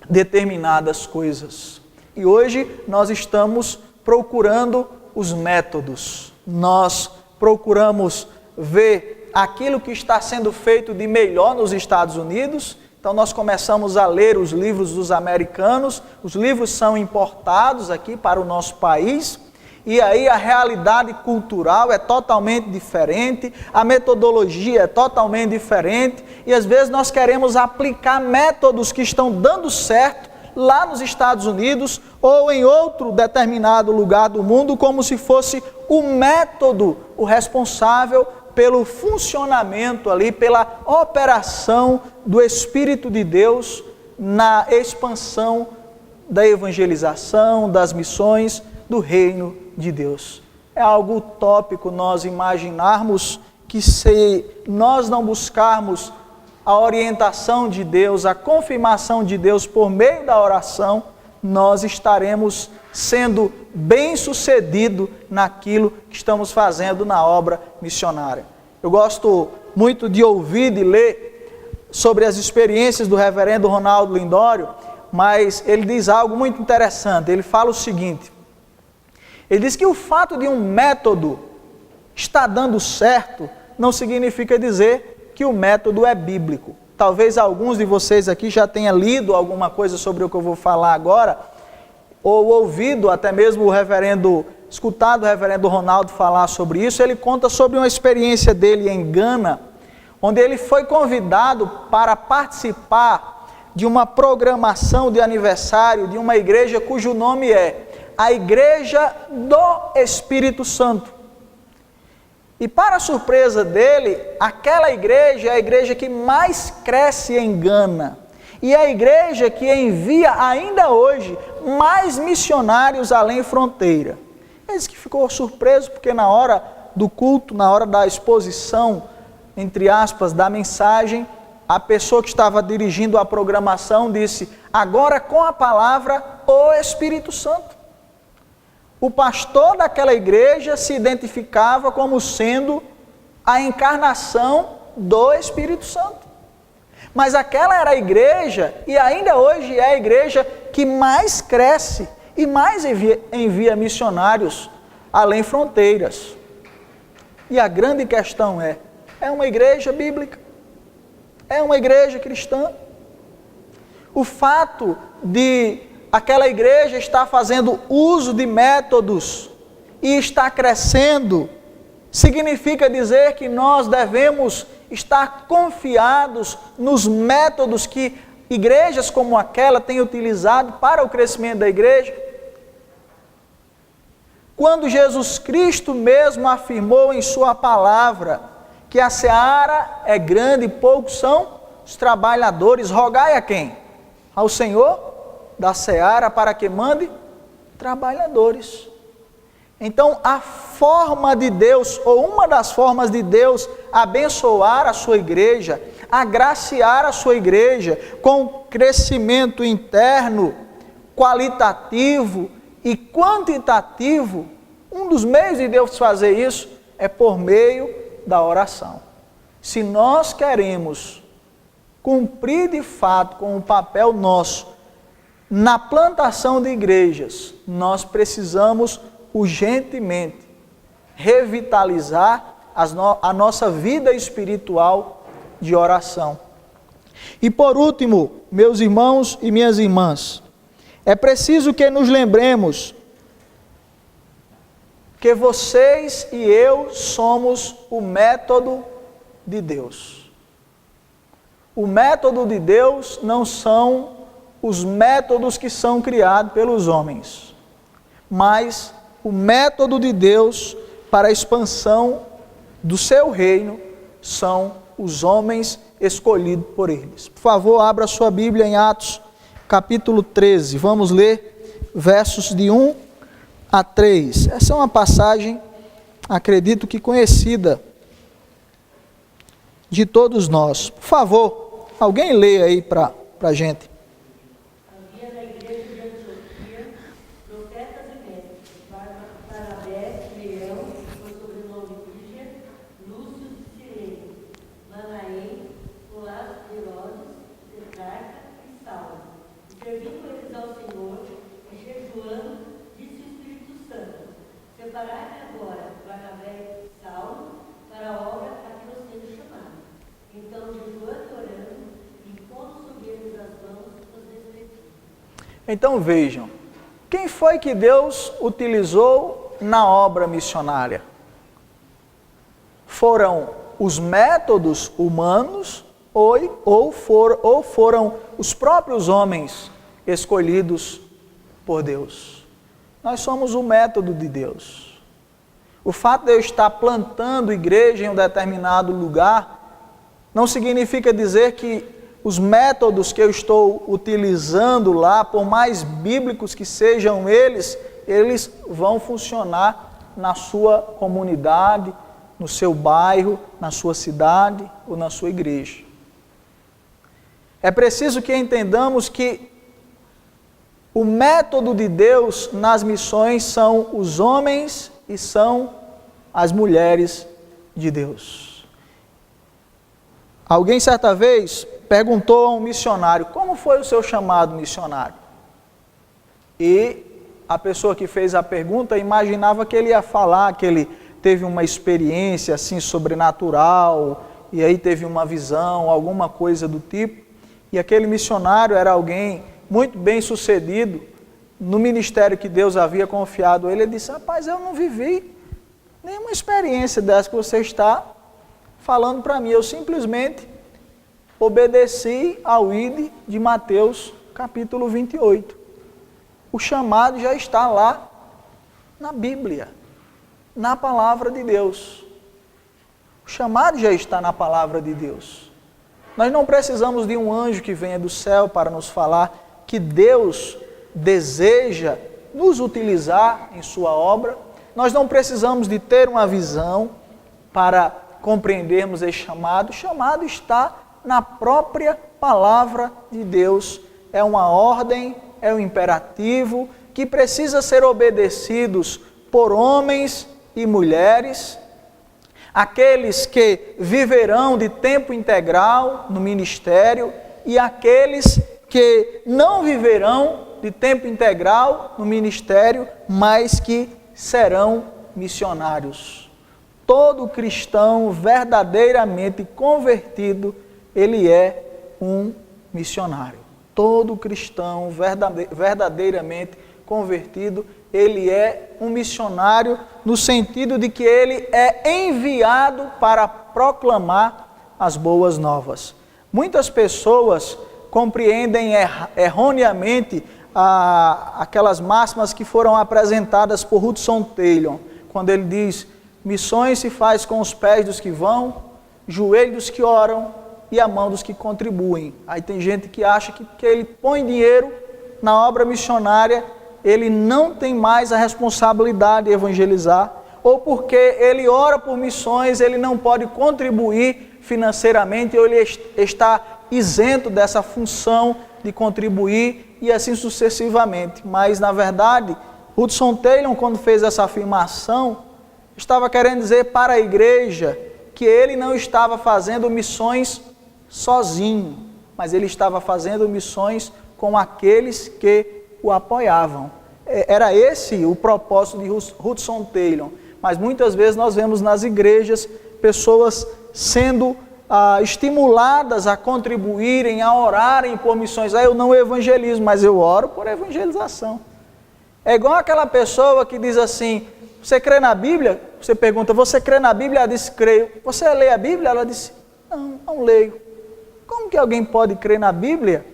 determinadas coisas. E hoje nós estamos procurando os métodos, nós procuramos ver aquilo que está sendo feito de melhor nos Estados Unidos. Então nós começamos a ler os livros dos americanos, os livros são importados aqui para o nosso país, e aí a realidade cultural é totalmente diferente, a metodologia é totalmente diferente, e às vezes nós queremos aplicar métodos que estão dando certo lá nos Estados Unidos ou em outro determinado lugar do mundo, como se fosse o método, o responsável pelo funcionamento ali, pela operação do Espírito de Deus na expansão da evangelização, das missões do reino de Deus. É algo utópico nós imaginarmos que, se nós não buscarmos a orientação de Deus, a confirmação de Deus por meio da oração, nós estaremos sendo bem-sucedido naquilo que estamos fazendo na obra missionária. Eu gosto muito de ouvir, de ler sobre as experiências do reverendo Ronaldo Lindório, mas ele diz algo muito interessante. Ele fala o seguinte: ele diz que o fato de um método estar dando certo não significa dizer que o método é bíblico. Talvez alguns de vocês aqui já tenham lido alguma coisa sobre o que eu vou falar agora, ou ouvido até mesmo escutado o reverendo Ronaldo falar sobre isso. Ele conta sobre uma experiência dele em Gana, onde ele foi convidado para participar de uma programação de aniversário de uma igreja cujo nome é a Igreja do Espírito Santo. E para a surpresa dele, aquela igreja é a igreja que mais cresce em Gana. E é a igreja que envia ainda hoje mais missionários além fronteira. Ele disse que ficou surpreso porque na hora do culto, na hora da exposição, entre aspas, da mensagem, a pessoa que estava dirigindo a programação disse: agora com a palavra, o Espírito Santo. O pastor daquela igreja se identificava como sendo a encarnação do Espírito Santo. Mas aquela era a igreja, e ainda hoje é a igreja que mais cresce e mais envia missionários além fronteiras. E a grande questão é uma igreja bíblica? É uma igreja cristã? O fato de aquela igreja está fazendo uso de métodos e está crescendo, significa dizer que nós devemos estar confiados nos métodos que igrejas como aquela têm utilizado para o crescimento da igreja? Quando Jesus Cristo mesmo afirmou em sua palavra que a seara é grande e poucos são os trabalhadores, rogai a quem? Ao Senhor da seara para que mande trabalhadores. Então, a forma de Deus, ou uma das formas de Deus abençoar a sua igreja, agraciar a sua igreja com crescimento interno, qualitativo e quantitativo, um dos meios de Deus fazer isso é por meio da oração. Se nós queremos cumprir de fato com o papel nosso na plantação de igrejas, nós precisamos urgentemente revitalizar a nossa vida espiritual de oração. E por último, meus irmãos e minhas irmãs, é preciso que nos lembremos que vocês e eu somos o método de Deus. O método de Deus não são os métodos que são criados pelos homens, mas o método de Deus para a expansão do seu reino são os homens escolhidos por eles. Por favor, abra sua Bíblia em Atos, capítulo 13. Vamos ler versos de 1 a 3. Essa é uma passagem, acredito que conhecida de todos nós. Por favor, alguém lê aí para a gente. preparai-me agora, Barnabé e Saulo, para a obra a que nos tenho chamado. Então, jejuando e orando, e quando subirmos as mãos, nos despedimos. Então vejam, quem foi que Deus utilizou na obra missionária? Foram os métodos humanos ou foram os próprios homens escolhidos por Deus? Nós somos o método de Deus. O fato de eu estar plantando igreja em um determinado lugar não significa dizer que os métodos que eu estou utilizando lá, por mais bíblicos que sejam eles vão funcionar na sua comunidade, no seu bairro, na sua cidade ou na sua igreja. É preciso que entendamos que o método de Deus nas missões são os homens e são as mulheres de Deus. Alguém certa vez perguntou a um missionário: como foi o seu chamado missionário? E a pessoa que fez a pergunta imaginava que ele ia falar que ele teve uma experiência assim sobrenatural, e aí teve uma visão, alguma coisa do tipo. E aquele missionário era alguém muito bem sucedido no ministério que Deus havia confiado a ele. Ele disse: rapaz, eu não vivi nenhuma experiência dessa que você está falando para mim. Eu simplesmente obedeci ao ID de Mateus capítulo 28. O chamado já está lá na Bíblia, na palavra de Deus. O chamado já está na palavra de Deus. Nós não precisamos de um anjo que venha do céu para nos falar que Deus deseja nos utilizar em sua obra. Nós não precisamos de ter uma visão para compreendermos esse chamado. O chamado está na própria palavra de Deus. É uma ordem, é um imperativo que precisa ser obedecidos por homens e mulheres, aqueles que viverão de tempo integral no ministério e aqueles que não viverão de tempo integral no ministério, mas que serão missionários. Todo cristão verdadeiramente convertido, ele é um missionário. Todo cristão verdadeiramente convertido, ele é um missionário no sentido de que ele é enviado para proclamar as boas novas. Muitas pessoas compreendem erroneamente aquelas máximas que foram apresentadas por Hudson Taylor, quando ele diz: missões se faz com os pés dos que vão, joelhos dos que oram e a mão dos que contribuem. Aí tem gente que acha que porque ele põe dinheiro na obra missionária, ele não tem mais a responsabilidade de evangelizar, ou porque ele ora por missões, ele não pode contribuir financeiramente, ou ele está isento dessa função de contribuir, e assim sucessivamente. Mas, na verdade, Hudson Taylor, quando fez essa afirmação, estava querendo dizer para a igreja que ele não estava fazendo missões sozinho, mas ele estava fazendo missões com aqueles que o apoiavam. Era esse o propósito de Hudson Taylor. Mas muitas vezes nós vemos nas igrejas pessoas sendo estimuladas a contribuírem, a orarem por missões. Eu não evangelizo, mas eu oro por evangelização. É igual aquela pessoa que diz assim: você crê na Bíblia? Você pergunta: você crê na Bíblia? Ela diz: creio. Você lê a Bíblia? Ela disse: não leio. Como que alguém pode crer na Bíblia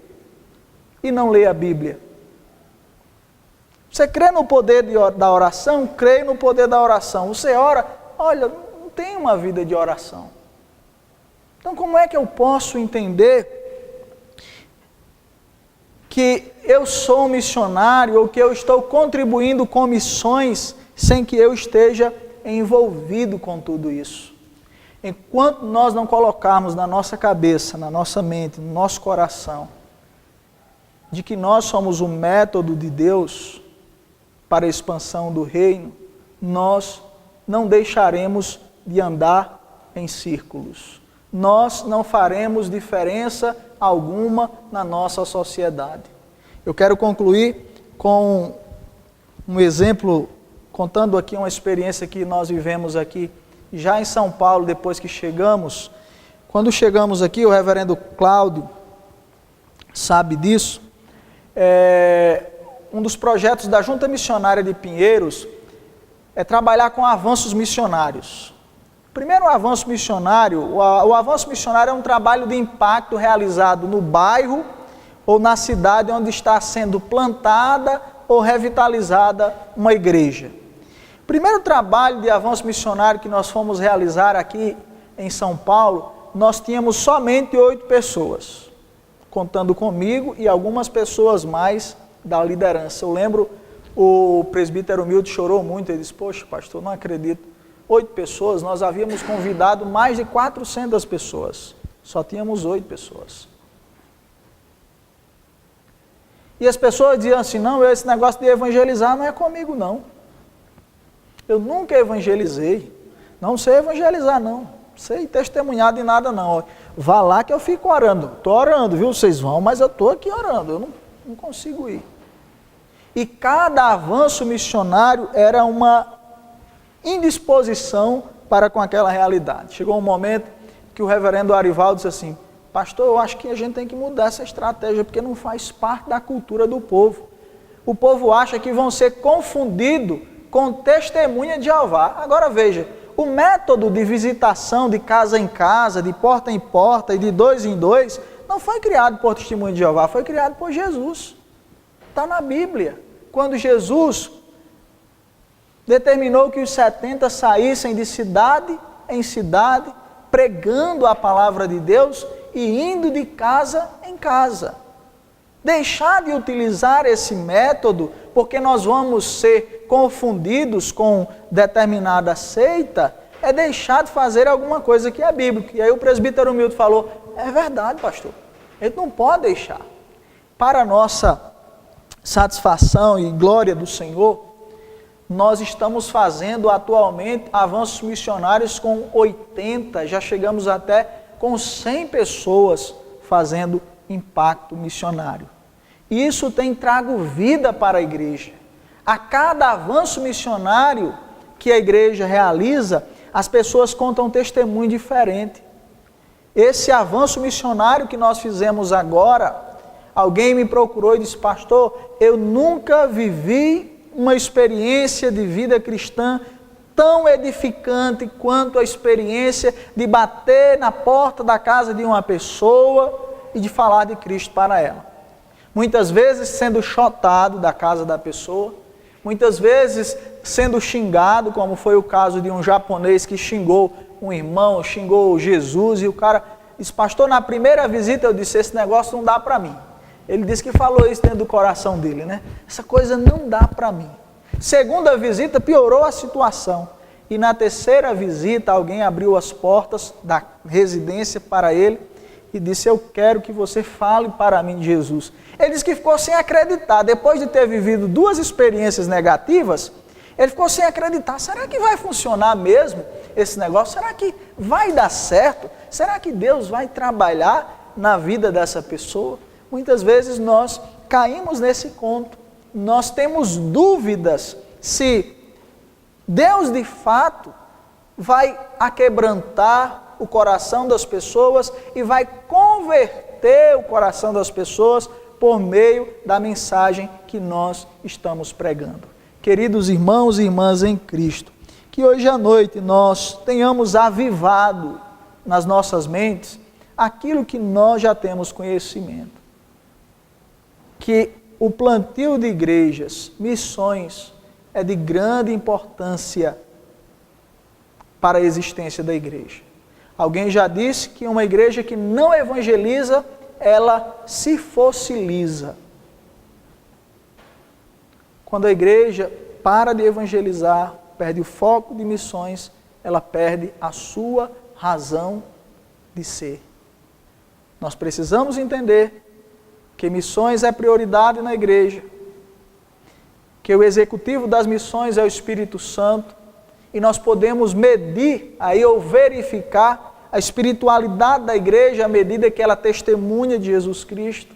e não ler a Bíblia? Você crê no poder da oração? Creio no poder da oração. Você ora? Olha, não tem uma vida de oração. Então, como é que eu posso entender que eu sou um missionário ou que eu estou contribuindo com missões sem que eu esteja envolvido com tudo isso? Enquanto nós não colocarmos na nossa cabeça, na nossa mente, no nosso coração, de que nós somos o método de Deus para a expansão do reino, nós não deixaremos de andar em círculos. Nós não faremos diferença alguma na nossa sociedade. Eu quero concluir com um exemplo contando aqui uma experiência que nós vivemos aqui, já em São Paulo, depois que chegamos. Quando chegamos aqui, o reverendo Cláudio sabe disso, um dos projetos da Junta Missionária de Pinheiros é trabalhar com avanços missionários. Primeiro, o avanço missionário. O avanço missionário é um trabalho de impacto realizado no bairro ou na cidade onde está sendo plantada ou revitalizada uma igreja. O primeiro trabalho de avanço missionário que nós fomos realizar aqui em São Paulo, nós tínhamos somente 8 pessoas, contando comigo e algumas pessoas mais da liderança. Eu lembro, o presbítero Milton chorou muito, ele disse, poxa, pastor, não acredito. 8 pessoas, nós havíamos convidado mais de 400 pessoas, só tínhamos 8 pessoas. E as pessoas diziam assim, não, esse negócio de evangelizar não é comigo não. Eu nunca evangelizei, não sei evangelizar não, sei testemunhar de nada não. Vá lá que eu fico orando, estou orando, viu, vocês vão, mas eu estou aqui orando, eu não consigo ir. E cada avanço missionário era uma indisposição para com aquela realidade. Chegou um momento que o reverendo Arivaldo disse assim, pastor, eu acho que a gente tem que mudar essa estratégia, porque não faz parte da cultura do povo. O povo acha que vão ser confundidos com testemunha de Jeová. Agora veja, o método de visitação de casa em casa, de porta em porta e de 2 em 2, não foi criado por testemunha de Jeová, foi criado por Jesus. Está na Bíblia. Quando Jesus determinou que os 70 saíssem de cidade em cidade, pregando a palavra de Deus e indo de casa em casa. Deixar de utilizar esse método, porque nós vamos ser confundidos com determinada seita, é deixar de fazer alguma coisa que é bíblica. E aí o presbítero Milton falou, é verdade, pastor, ele não pode deixar. Para nossa satisfação e glória do Senhor, nós estamos fazendo atualmente avanços missionários com 80, já chegamos até com 100 pessoas fazendo impacto missionário. E isso tem trago vida para a igreja. A cada avanço missionário que a igreja realiza, as pessoas contam um testemunho diferente. Esse avanço missionário que nós fizemos agora, alguém me procurou e disse, pastor, eu nunca vivi uma experiência de vida cristã tão edificante quanto a experiência de bater na porta da casa de uma pessoa e de falar de Cristo para ela. Muitas vezes sendo chotado da casa da pessoa, muitas vezes sendo xingado, como foi o caso de um japonês que xingou um irmão, xingou Jesus, e o cara disse, pastor, na primeira visita eu disse, esse negócio não dá para mim. Ele disse que falou isso dentro do coração dele, né? Essa coisa não dá para mim. Segunda visita piorou a situação. E na terceira visita alguém abriu as portas da residência para ele e disse, eu quero que você fale para mim de Jesus. Ele disse que ficou sem acreditar. Depois de ter vivido 2 experiências negativas, ele ficou sem acreditar. Será que vai funcionar mesmo esse negócio? Será que vai dar certo? Será que Deus vai trabalhar na vida dessa pessoa? Muitas vezes nós caímos nesse conto, nós temos dúvidas se Deus de fato vai aquebrantar o coração das pessoas e vai converter o coração das pessoas por meio da mensagem que nós estamos pregando. Queridos irmãos e irmãs em Cristo, que hoje à noite nós tenhamos avivado nas nossas mentes aquilo que nós já temos conhecimento. Que o plantio de igrejas, missões, é de grande importância para a existência da igreja. Alguém já disse que uma igreja que não evangeliza, ela se fossiliza. Quando a igreja para de evangelizar, perde o foco de missões, ela perde a sua razão de ser. Nós precisamos entender que missões é prioridade na igreja, que o executivo das missões é o Espírito Santo, e nós podemos medir aí ou verificar a espiritualidade da igreja à medida que ela testemunha de Jesus Cristo.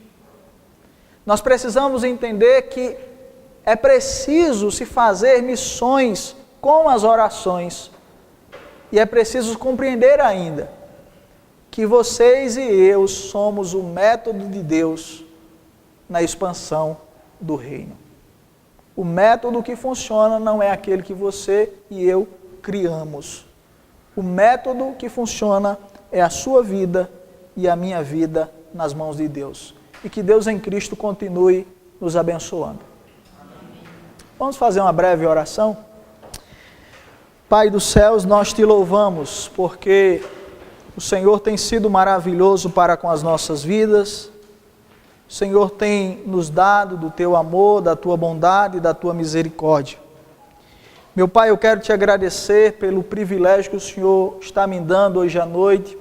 Nós precisamos entender que é preciso se fazer missões com as orações. E é preciso compreender ainda que vocês e eu somos o método de Deus na expansão do reino. O método que funciona não é aquele que você e eu criamos. O método que funciona é a sua vida e a minha vida nas mãos de Deus. E que Deus em Cristo continue nos abençoando. Vamos fazer uma breve oração? Pai dos céus, nós te louvamos porque o Senhor tem sido maravilhoso para com as nossas vidas. O Senhor tem nos dado do teu amor, da tua bondade e da tua misericórdia. Meu Pai, eu quero te agradecer pelo privilégio que o Senhor está me dando hoje à noite,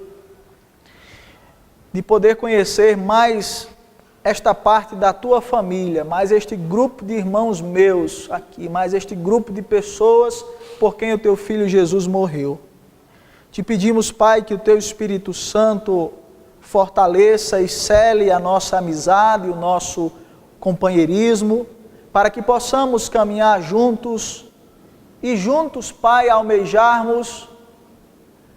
de poder conhecer mais esta parte da tua família, mais este grupo de irmãos meus aqui, mais este grupo de pessoas por quem o teu Filho Jesus morreu. Te pedimos, Pai, que o teu Espírito Santo fortaleça e cele a nossa amizade, o nosso companheirismo, para que possamos caminhar juntos e juntos, Pai, almejarmos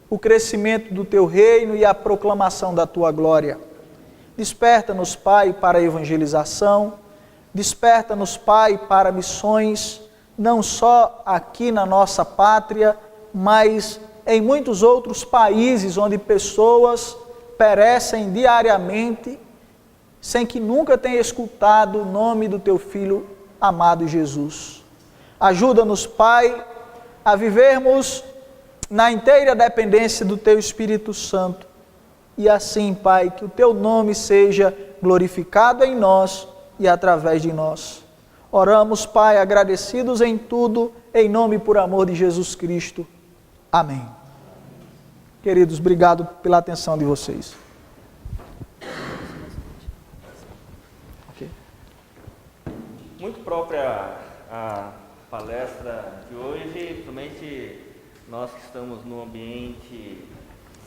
o crescimento do teu reino e a proclamação da tua glória. Desperta-nos, Pai, para a evangelização, desperta-nos, Pai, para missões, não só aqui na nossa pátria, mas em muitos outros países onde pessoas perecem diariamente, sem que nunca tenha escutado o nome do teu Filho amado Jesus. Ajuda-nos, Pai, a vivermos na inteira dependência do teu Espírito Santo. E assim, Pai, que o teu nome seja glorificado em nós e através de nós. Oramos, Pai, agradecidos em tudo, em nome e por amor de Jesus Cristo. Amém. Queridos, obrigado pela atenção de vocês. Okay. Muito própria a palestra de hoje, principalmente nós que estamos no ambiente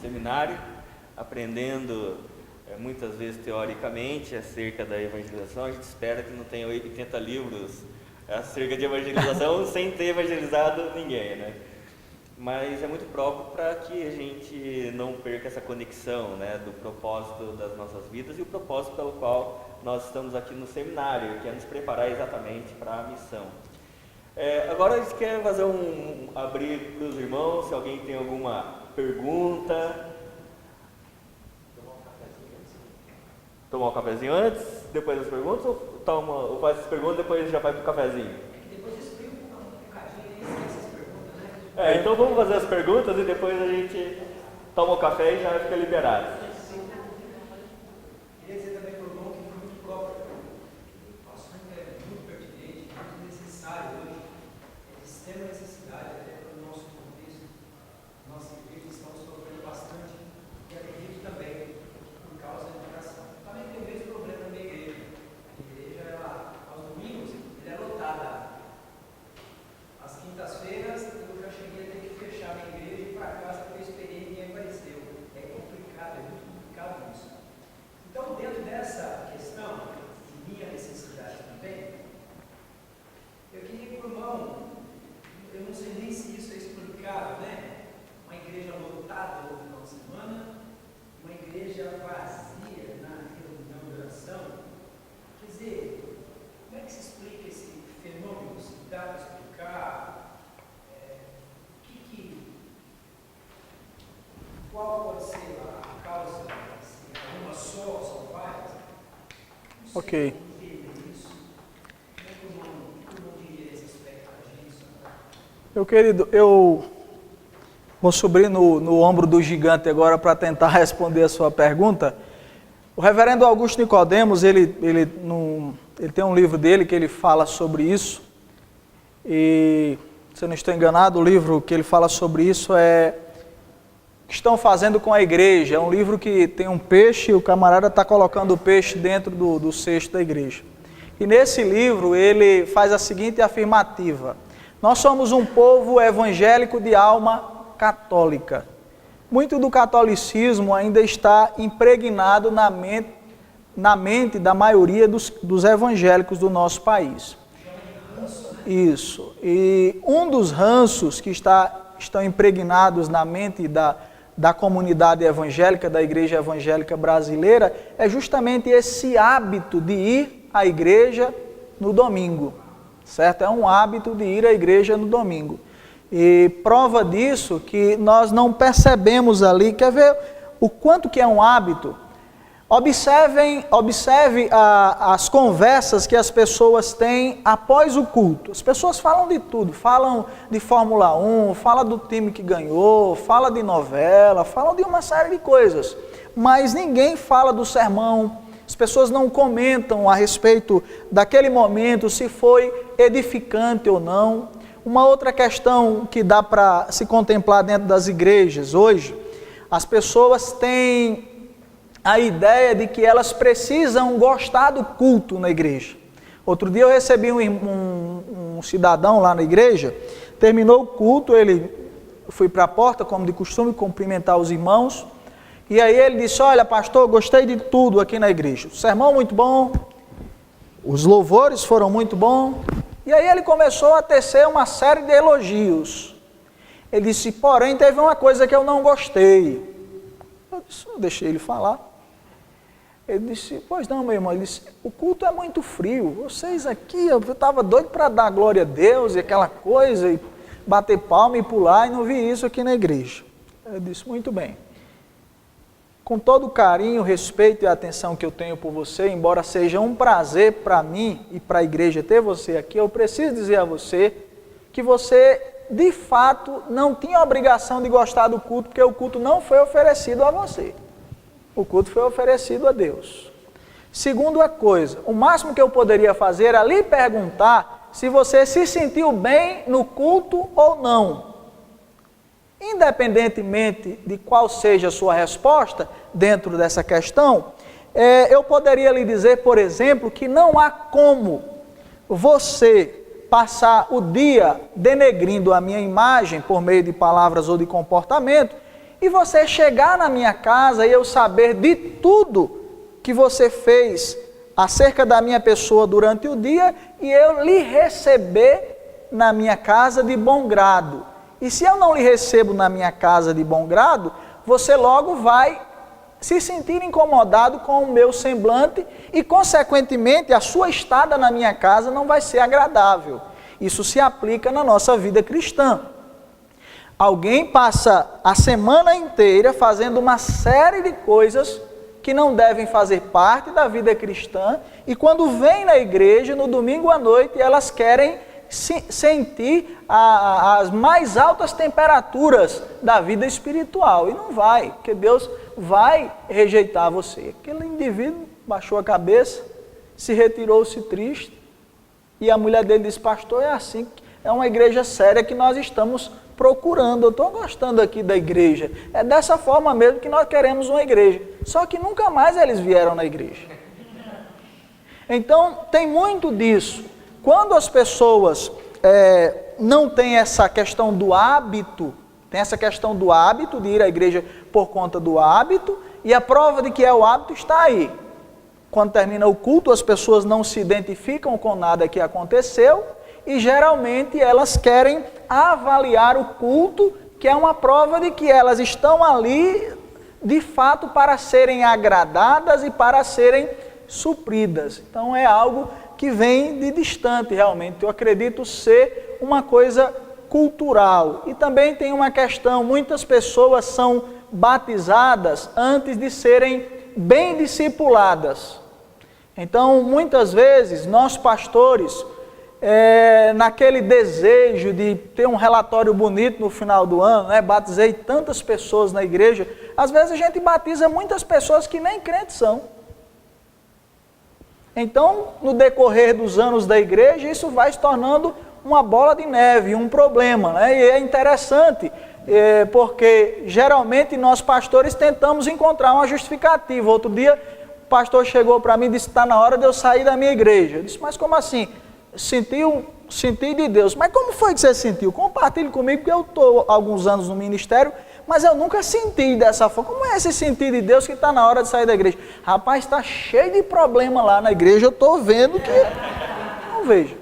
seminário, aprendendo muitas vezes teoricamente acerca da evangelização. A gente espera que não tenha 80 livros acerca de evangelização sem ter evangelizado ninguém, né? Mas é muito próprio para que a gente não perca essa conexão, né, do propósito das nossas vidas e o propósito pelo qual nós estamos aqui no seminário, que é nos preparar exatamente para a missão. Agora a gente quer fazer abrir para os irmãos, se alguém tem alguma pergunta. Tomar um cafezinho antes, depois das perguntas, ou faz as perguntas e depois já vai para o cafezinho? Então vamos fazer as perguntas e depois a gente toma o café e já fica liberado. Queria dizer também para o irmão que foi muito próprio. O assunto é muito pertinente, muito necessário hoje. É de extrema necessidade até para o nosso contexto. Nossa igreja estamos sofrendo bastante e acredito também por causa da educação. Também tem o mesmo problema na minha igreja. A igreja, aos domingos, ela é lotada. Às quintas-feiras, eu já cheguei a ter que fechar a minha igreja e ir para casa porque eu esperei e ninguém apareceu. É complicado, é muito complicado isso. Então, dentro dessa questão, de minha necessidade também, eu queria que o irmão, eu não sei nem se isso é explicável, né? Uma igreja lotada no final de semana, uma igreja vazia na reunião de oração. Quer dizer, como é que se explica esse fenômeno? Se dá para explicar? Qual pode ser a causa? Uma só, são várias? Ok. Meu querido, eu vou subir no ombro do gigante agora para tentar responder a sua pergunta. O reverendo Augusto Nicodemos, ele tem um livro dele que ele fala sobre isso. E, se eu não estou enganado, o livro que ele fala sobre isso é O que estão fazendo com a igreja. É um livro que tem um peixe e o camarada está colocando o peixe dentro do cesto da igreja. E nesse livro ele faz a seguinte afirmativa: nós somos um povo evangélico de alma católica. Muito do catolicismo ainda está impregnado na mente da maioria dos evangélicos do nosso país. ranço, né? Isso. E um dos ranços que estão impregnados na mente da comunidade evangélica, da igreja evangélica brasileira, é justamente esse hábito de ir à igreja no domingo, certo? É um hábito de ir à igreja no domingo. E prova disso que nós não percebemos ali, quer ver o quanto que é um hábito? Observe as conversas que as pessoas têm após o culto. As pessoas falam de tudo, falam de Fórmula 1, falam do time que ganhou, falam de novela, falam de uma série de coisas. Mas ninguém fala do sermão, as pessoas não comentam a respeito daquele momento, se foi edificante ou não. Uma outra questão que dá para se contemplar dentro das igrejas hoje, as pessoas têm a ideia de que elas precisam gostar do culto na igreja. Outro dia eu recebi um cidadão lá na igreja, terminou o culto, fui para a porta, como de costume, cumprimentar os irmãos, e aí ele disse: olha, pastor, gostei de tudo aqui na igreja, o sermão muito bom, os louvores foram muito bons, e aí ele começou a tecer uma série de elogios. Ele disse: porém, teve uma coisa que eu não gostei. Eu deixei ele falar. Ele disse: pois não, meu irmão. Ele disse: o culto é muito frio. Vocês aqui, eu estava doido para dar glória a Deus e aquela coisa, e bater palma e pular, e não vi isso aqui na igreja. Eu disse: muito bem. Com todo o carinho, respeito e atenção que eu tenho por você, embora seja um prazer para mim e para a igreja ter você aqui, eu preciso dizer a você que você, de fato, não tinha obrigação de gostar do culto, porque o culto não foi oferecido a você. O culto foi oferecido a Deus. Segunda coisa, o máximo que eu poderia fazer era lhe perguntar se você se sentiu bem no culto ou não. Independentemente de qual seja a sua resposta dentro dessa questão, eu poderia lhe dizer, por exemplo, que não há como você passar o dia denegrindo a minha imagem por meio de palavras ou de comportamento, e você chegar na minha casa e eu saber de tudo que você fez acerca da minha pessoa durante o dia e eu lhe receber na minha casa de bom grado. E se eu não lhe recebo na minha casa de bom grado, você logo vai se sentir incomodado com o meu semblante e, consequentemente, a sua estada na minha casa não vai ser agradável. Isso se aplica na nossa vida cristã. Alguém passa a semana inteira fazendo uma série de coisas que não devem fazer parte da vida cristã e quando vem na igreja, no domingo à noite, elas querem sentir as mais altas temperaturas da vida espiritual. E não vai, porque Deus vai rejeitar você. Aquele indivíduo baixou a cabeça, se retirou-se triste, e a mulher dele disse: pastor, é assim, é uma igreja séria que nós estamos procurando, eu estou gostando aqui da igreja, é dessa forma mesmo que nós queremos uma igreja, só que nunca mais eles vieram na igreja. Então, tem muito disso. Quando as pessoas não têm essa questão do hábito, tem essa questão do hábito de ir à igreja por conta do hábito, e a prova de que é o hábito está aí. Quando termina o culto, as pessoas não se identificam com nada que aconteceu, e geralmente elas querem avaliar o culto, que é uma prova de que elas estão ali, de fato, para serem agradadas e para serem supridas. Então é algo que vem de distante realmente, eu acredito ser uma coisa cultural. E também tem uma questão, muitas pessoas são batizadas antes de serem bem discipuladas. Então, muitas vezes, nós pastores, naquele desejo de ter um relatório bonito no final do ano, né? Batizei tantas pessoas na igreja, às vezes a gente batiza muitas pessoas que nem crentes são. Então, no decorrer dos anos da igreja, isso vai se tornando uma bola de neve, um problema, né? E é interessante, porque geralmente nós pastores tentamos encontrar uma justificativa. Outro dia, o pastor chegou para mim e disse: está na hora de eu sair da minha igreja. Eu disse: mas como assim? Senti de Deus. Mas como foi que você sentiu? Compartilhe comigo, porque eu estou há alguns anos no ministério, mas eu nunca senti dessa forma. Como é esse sentir de Deus que está na hora de sair da igreja? Rapaz, está cheio de problema lá na igreja, eu estou vendo que... Não vejo.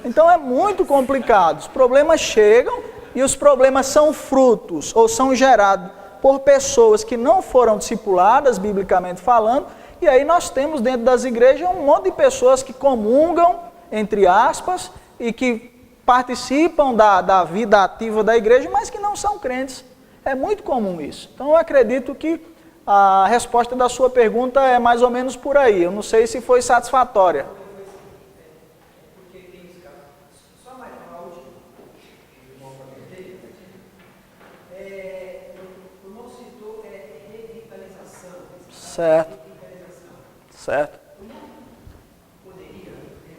Então é muito complicado. Os problemas chegam e os problemas são frutos ou são gerados por pessoas que não foram discipuladas, biblicamente falando, e aí nós temos dentro das igrejas um monte de pessoas que comungam, entre aspas, e que participam da vida ativa da igreja, mas que não são crentes. É muito comum isso. Então eu acredito que a resposta da sua pergunta é mais ou menos por aí. Eu não sei se foi satisfatória. Porque tem os casos. Só mais uma última, o irmão comentei. O irmão citou revitalização. Certo. Certo. Poderia ter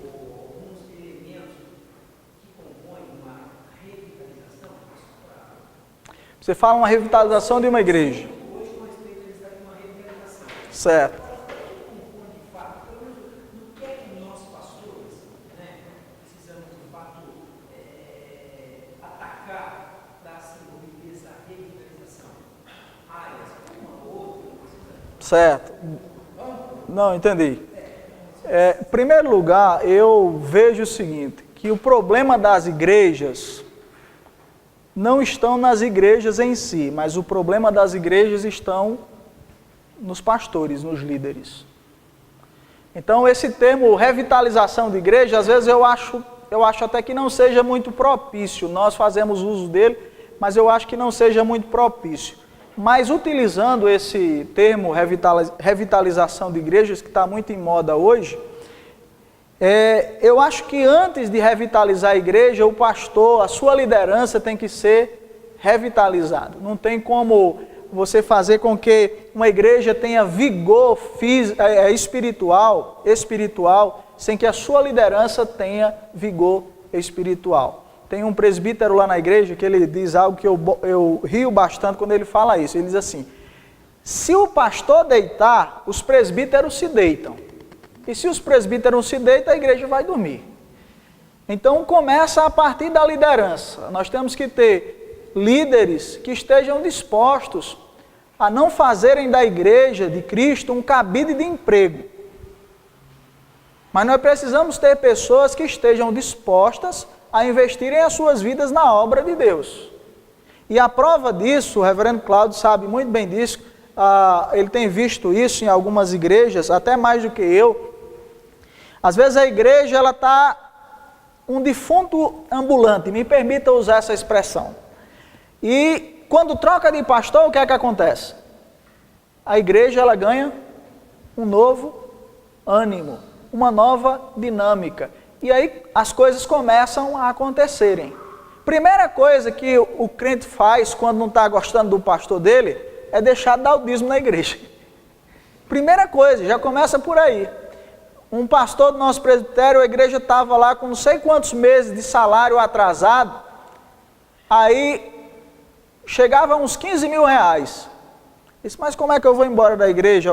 alguns elementos que compõem uma revitalização? Você fala uma revitalização de uma igreja. Hoje nós temos uma revitalização. Certo. Compõe de fato, pelo menos no que é que nós pastores, né, precisamos de fato atacar para se obter essa revitalização. Áreas, uma ou outra, Certo. Não, entendi. Em primeiro lugar, eu vejo o seguinte, que o problema das igrejas não estão nas igrejas em si, mas o problema das igrejas estão nos pastores, nos líderes. Então esse termo revitalização de igreja, às vezes eu acho até que não seja muito propício, nós fazemos uso dele, mas eu acho que não seja muito propício. Mas utilizando esse termo revitalização de igrejas, que está muito em moda hoje, eu acho que antes de revitalizar a igreja, o pastor, a sua liderança tem que ser revitalizado. Não tem como você fazer com que uma igreja tenha vigor espiritual, sem que a sua liderança tenha vigor espiritual. Tem um presbítero lá na igreja que ele diz algo que eu rio bastante quando ele fala isso. Ele diz assim: se o pastor deitar, os presbíteros se deitam. E se os presbíteros se deitam, a igreja vai dormir. Então começa a partir da liderança. Nós temos que ter líderes que estejam dispostos a não fazerem da igreja de Cristo um cabide de emprego. Mas nós precisamos ter pessoas que estejam dispostas a investirem as suas vidas na obra de Deus. E a prova disso, o reverendo Cláudio sabe muito bem disso, ele tem visto isso em algumas igrejas, até mais do que eu. Às vezes a igreja está um defunto ambulante, me permita usar essa expressão. E quando troca de pastor, o que é que acontece? A igreja ela ganha um novo ânimo, uma nova dinâmica. E aí as coisas começam a acontecerem. Primeira coisa que o crente faz quando não está gostando do pastor dele é deixar de dar o dízimo na igreja. Primeira coisa, já começa por aí. Um pastor do nosso presbitério, a igreja estava lá com não sei quantos meses de salário atrasado, aí chegava a uns 15 mil reais. Disse, mas como é que eu vou embora da igreja?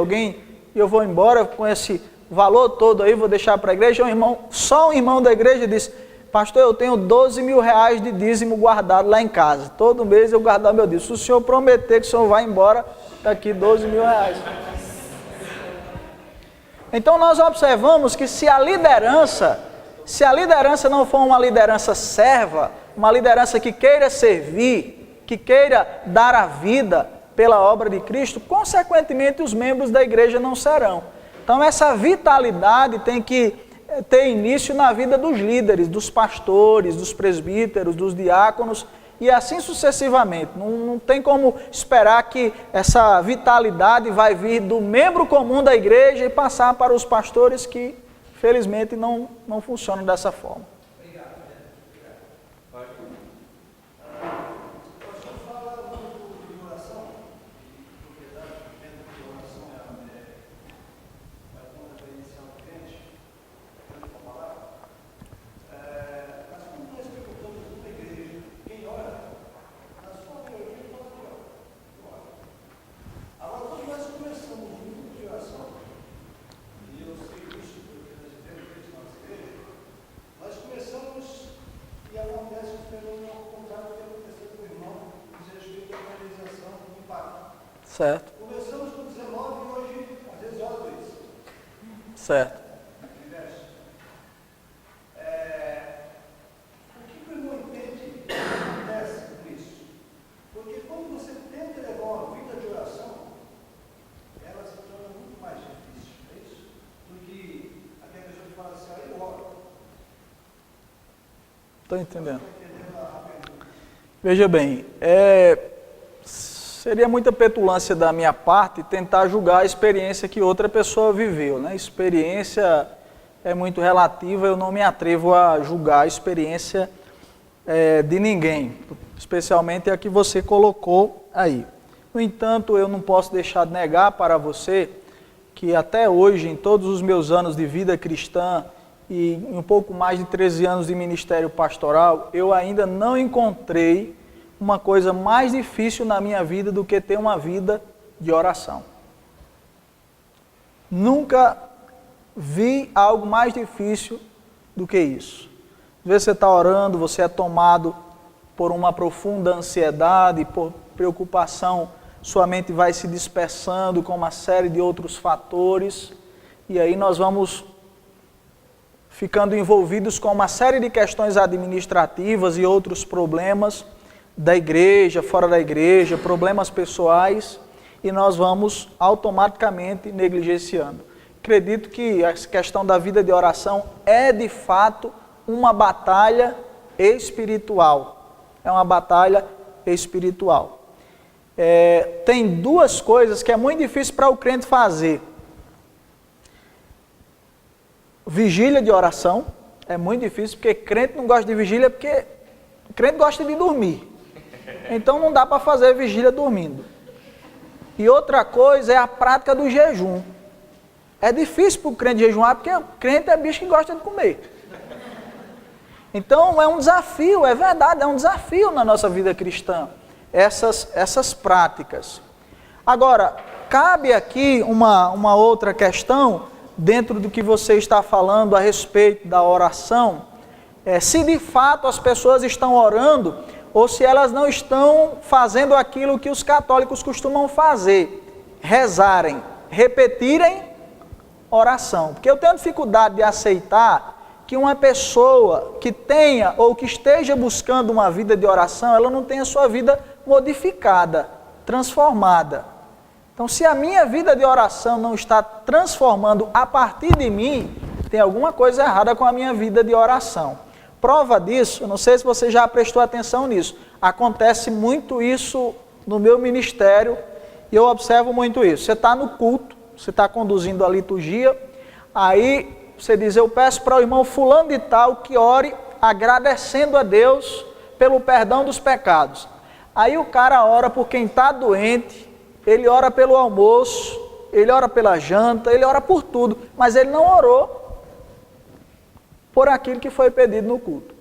Eu vou embora com esse valor todo aí, vou deixar para a igreja. Só um irmão da igreja disse, pastor, eu tenho 12 mil reais de dízimo guardado lá em casa. Todo mês eu guardar meu dízimo. Se o senhor prometer que o senhor vai embora, daqui 12 mil reais. Então nós observamos que se a liderança não for uma liderança serva, uma liderança que queira servir, que queira dar a vida pela obra de Cristo, consequentemente os membros da igreja não serão. Então essa vitalidade tem que ter início na vida dos líderes, dos pastores, dos presbíteros, dos diáconos e assim sucessivamente. Não tem como esperar que essa vitalidade vai vir do membro comum da igreja e passar para os pastores que felizmente não funcionam dessa forma. Certo. Começamos com 19 e hoje, às vezes, hora 2. Certo. estou entendendo. Veja bem, seria muita petulância da minha parte tentar julgar a experiência que outra pessoa viveu, né? Experiência é muito relativa, eu não me atrevo a julgar a experiência de ninguém, especialmente a que você colocou aí. No entanto, eu não posso deixar de negar para você que até hoje, em todos os meus anos de vida cristã e um pouco mais de 13 anos de ministério pastoral, eu ainda não encontrei uma coisa mais difícil na minha vida do que ter uma vida de oração. Nunca vi algo mais difícil do que isso. Às vezes você está orando, você é tomado por uma profunda ansiedade, por preocupação, sua mente vai se dispersando com uma série de outros fatores, e aí nós vamos ficando envolvidos com uma série de questões administrativas e outros problemas da igreja, fora da igreja, problemas pessoais, e nós vamos automaticamente negligenciando. Acredito que essa questão da vida de oração é de fato uma batalha espiritual. É uma batalha espiritual. Tem duas coisas que é muito difícil para o crente fazer. Vigília de oração é muito difícil, porque crente não gosta de vigília, porque crente gosta de dormir. Então não dá para fazer vigília dormindo. E outra coisa é a prática do jejum. É difícil para o crente jejuar, porque o crente é bicho que gosta de comer. Então é um desafio, é verdade, é um desafio na nossa vida cristã, essas práticas. Agora, cabe aqui uma outra questão, dentro do que você está falando a respeito da oração, se de fato as pessoas estão orando, ou se elas não estão fazendo aquilo que os católicos costumam fazer, rezarem, repetirem oração. Porque eu tenho dificuldade de aceitar que uma pessoa que tenha ou que esteja buscando uma vida de oração, ela não tenha sua vida modificada, transformada. Então, se a minha vida de oração não está transformando a partir de mim, tem alguma coisa errada com a minha vida de oração. Prova disso, não sei se você já prestou atenção nisso, acontece muito isso no meu ministério e eu observo muito isso. Você está no culto, você está conduzindo a liturgia, aí você diz, eu peço para o irmão fulano de tal que ore agradecendo a Deus pelo perdão dos pecados. Aí o cara ora por quem está doente, ele ora pelo almoço, ele ora pela janta, ele ora por tudo, mas ele não orou por aquilo que foi pedido no culto.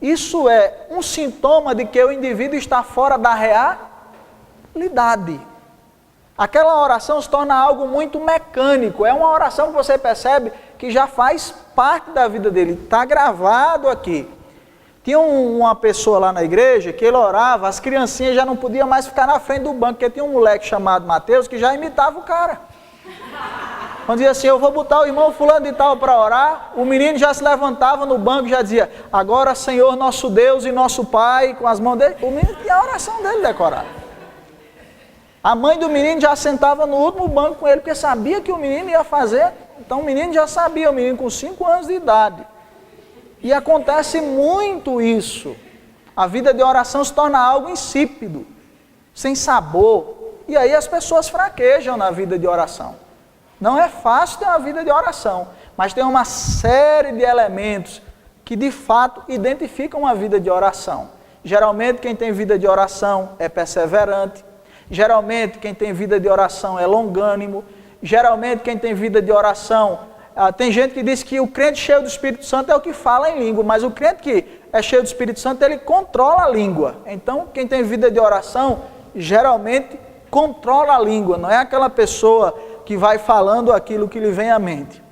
Isso é um sintoma de que o indivíduo está fora da realidade. Aquela oração se torna algo muito mecânico, é uma oração que você percebe que já faz parte da vida dele, está gravado aqui. Tinha uma pessoa lá na igreja que ele orava, as criancinhas já não podiam mais ficar na frente do banco, porque tinha um moleque chamado Mateus que já imitava o cara. Quando dizia assim, eu vou botar o irmão fulano de tal para orar, o menino já se levantava no banco e já dizia, agora Senhor nosso Deus e nosso Pai, com as mãos dele, o menino tinha a oração dele decorada. A mãe do menino já sentava no último banco com ele, porque sabia que o menino ia fazer, então o menino já sabia, o menino com 5 anos de idade. E acontece muito isso. A vida de oração se torna algo insípido, sem sabor, e aí as pessoas fraquejam na vida de oração. Não é fácil ter uma vida de oração, mas tem uma série de elementos que de fato identificam uma vida de oração. Geralmente quem tem vida de oração é perseverante, geralmente quem tem vida de oração é longânimo, geralmente quem tem vida de oração, tem gente que diz que o crente cheio do Espírito Santo é o que fala em língua, mas o crente que é cheio do Espírito Santo, ele controla a língua. Então quem tem vida de oração, geralmente controla a língua, não é aquela pessoa que vai falando aquilo que lhe vem à mente.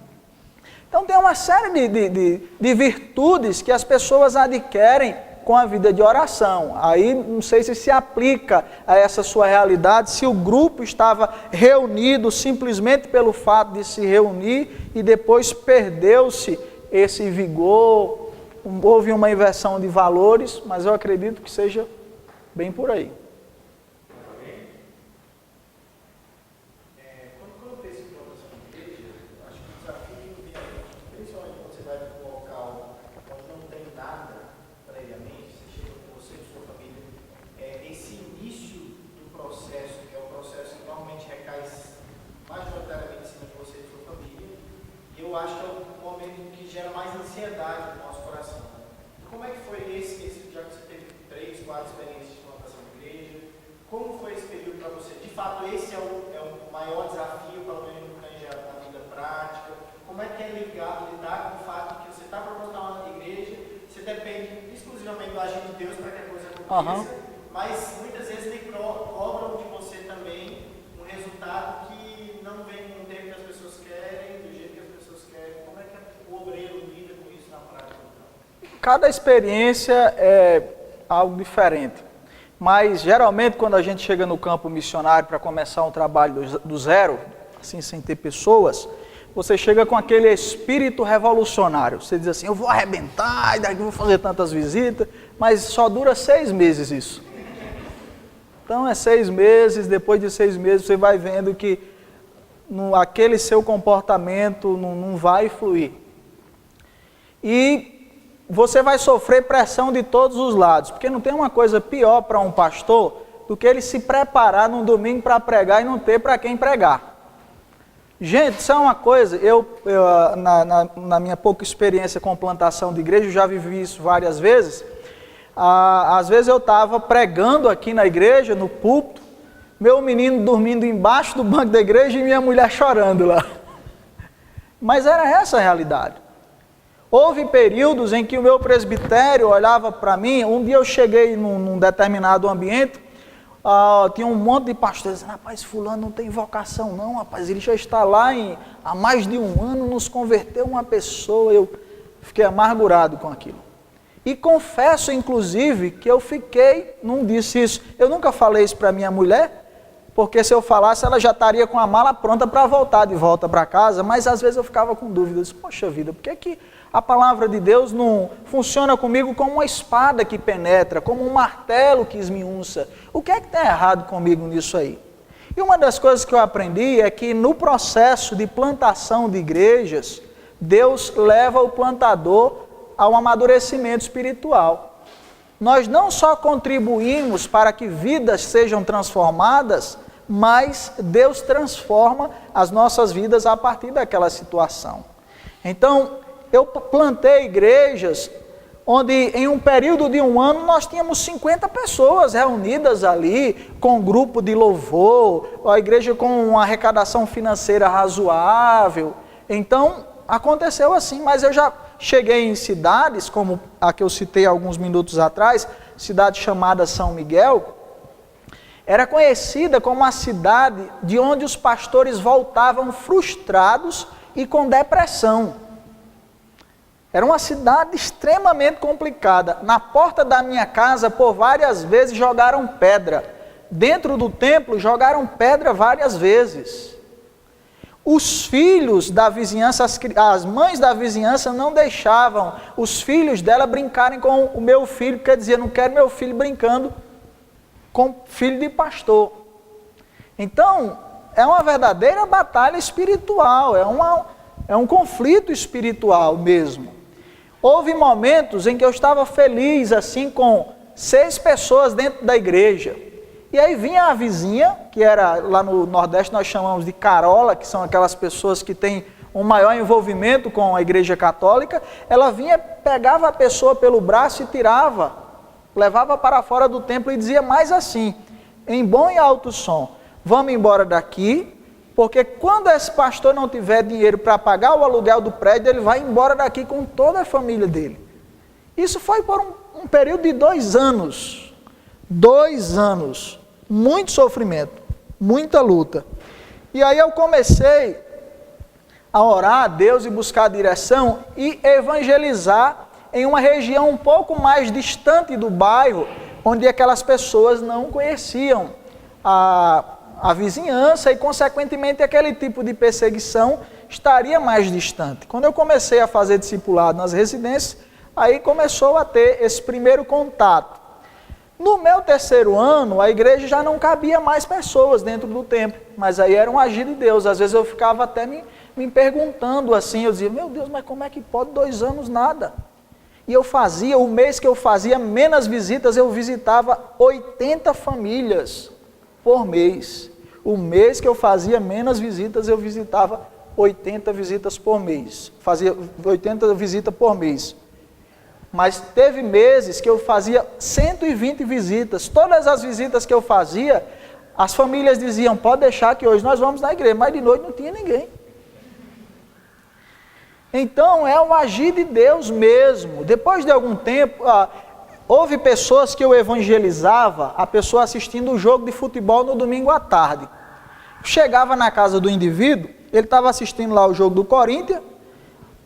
Então tem uma série de virtudes que as pessoas adquirem com a vida de oração. Aí não sei se aplica a essa sua realidade, se o grupo estava reunido simplesmente pelo fato de se reunir e depois perdeu-se esse vigor, houve uma inversão de valores, mas eu acredito que seja bem por aí. transformado a experiência de plantação de igreja? Como foi esse período para você? De fato, esse é o maior desafio, pelo menos no Canja, na vida prática. Como é que é lidar com o fato de que você está para plantar uma igreja, você depende exclusivamente do agir de Deus para que a coisa aconteça, mas muitas vezes lhe cobram de você também um resultado que não vem com o tempo que as pessoas querem, do jeito que as pessoas querem. Como é que o obreiro lida com isso na prática? Cada experiência é algo diferente, mas geralmente quando a gente chega no campo missionário para começar um trabalho do zero, assim sem ter pessoas, você chega com aquele espírito revolucionário. Você diz assim, eu vou arrebentar, e daqui eu vou fazer tantas visitas, mas só dura 6 meses isso. Então é 6 meses, depois de 6 meses você vai vendo que aquele seu comportamento não vai fluir. E você vai sofrer pressão de todos os lados, porque não tem uma coisa pior para um pastor do que ele se preparar num domingo para pregar e não ter para quem pregar. Gente, isso é uma coisa, na minha pouca experiência com plantação de igreja, eu já vivi isso várias vezes. Às vezes eu estava pregando aqui na igreja, no púlpito, meu menino dormindo embaixo do banco da igreja e minha mulher chorando lá. Mas era essa a realidade. Houve períodos em que o meu presbitério olhava para mim. Um dia eu cheguei num determinado ambiente, tinha um monte de pastores dizendo, rapaz, fulano não tem vocação não, rapaz, ele já está lá há mais de 1 ano, nos converteu uma pessoa. Eu fiquei amargurado com aquilo. E confesso, inclusive, que eu não disse isso, eu nunca falei isso para minha mulher, porque se eu falasse, ela já estaria com a mala pronta para voltar de volta para casa, mas às vezes eu ficava com dúvidas, poxa vida, por que a palavra de Deus não funciona comigo como uma espada que penetra, como um martelo que esmiunça? O que é que está errado comigo nisso aí? E uma das coisas que eu aprendi é que no processo de plantação de igrejas, Deus leva o plantador ao amadurecimento espiritual. Nós não só contribuímos para que vidas sejam transformadas, mas Deus transforma as nossas vidas a partir daquela situação. Então, eu plantei igrejas onde em um período de 1 ano nós tínhamos 50 pessoas reunidas ali, com um grupo de louvor, a igreja com uma arrecadação financeira razoável. Então, aconteceu assim, mas eu já cheguei em cidades, como a que eu citei alguns minutos atrás, cidade chamada São Miguel, era conhecida como a cidade de onde os pastores voltavam frustrados e com depressão. Era uma cidade extremamente complicada. Na porta da minha casa, por várias vezes, jogaram pedra. Dentro do templo, jogaram pedra várias vezes. Os filhos da vizinhança, as mães da vizinhança não deixavam os filhos dela brincarem com o meu filho, porque dizia, não quero meu filho brincando com filho de pastor. Então, é uma verdadeira batalha espiritual, é um conflito espiritual mesmo. Houve momentos em que eu estava feliz, assim, com 6 pessoas dentro da igreja. E aí vinha a vizinha, que era lá no Nordeste nós chamamos de carola, que são aquelas pessoas que têm um maior envolvimento com a igreja católica. Ela vinha, pegava a pessoa pelo braço e tirava, levava para fora do templo e dizia mais assim, em bom e alto som, vamos embora daqui, porque quando esse pastor não tiver dinheiro para pagar o aluguel do prédio, ele vai embora daqui com toda a família dele. Isso foi por um período de 2 anos. 2 anos. Muito sofrimento, muita luta. E aí eu comecei a orar a Deus e buscar direção e evangelizar em uma região um pouco mais distante do bairro, onde aquelas pessoas não conheciam a vizinhança e, consequentemente, aquele tipo de perseguição estaria mais distante. Quando eu comecei a fazer discipulado nas residências, aí começou a ter esse primeiro contato. No meu 3º ano, a igreja já não cabia mais pessoas dentro do templo, mas aí era um agir de Deus. Às vezes eu ficava até me perguntando assim, eu dizia, meu Deus, mas como é que pode 2 anos nada? E eu fazia, o mês que eu fazia menos visitas, eu visitava 80 famílias por mês. O mês que eu fazia menos visitas, eu visitava 80 visitas por mês. Fazia 80 visitas por mês. Mas teve meses que eu fazia 120 visitas. Todas as visitas que eu fazia, as famílias diziam, pode deixar que hoje nós vamos na igreja, mas de noite não tinha ninguém. Então é o agir de Deus mesmo. Depois de algum tempo, houve pessoas que eu evangelizava, a pessoa assistindo o jogo de futebol no domingo à tarde. Chegava na casa do indivíduo, ele estava assistindo lá o jogo do Corinthians,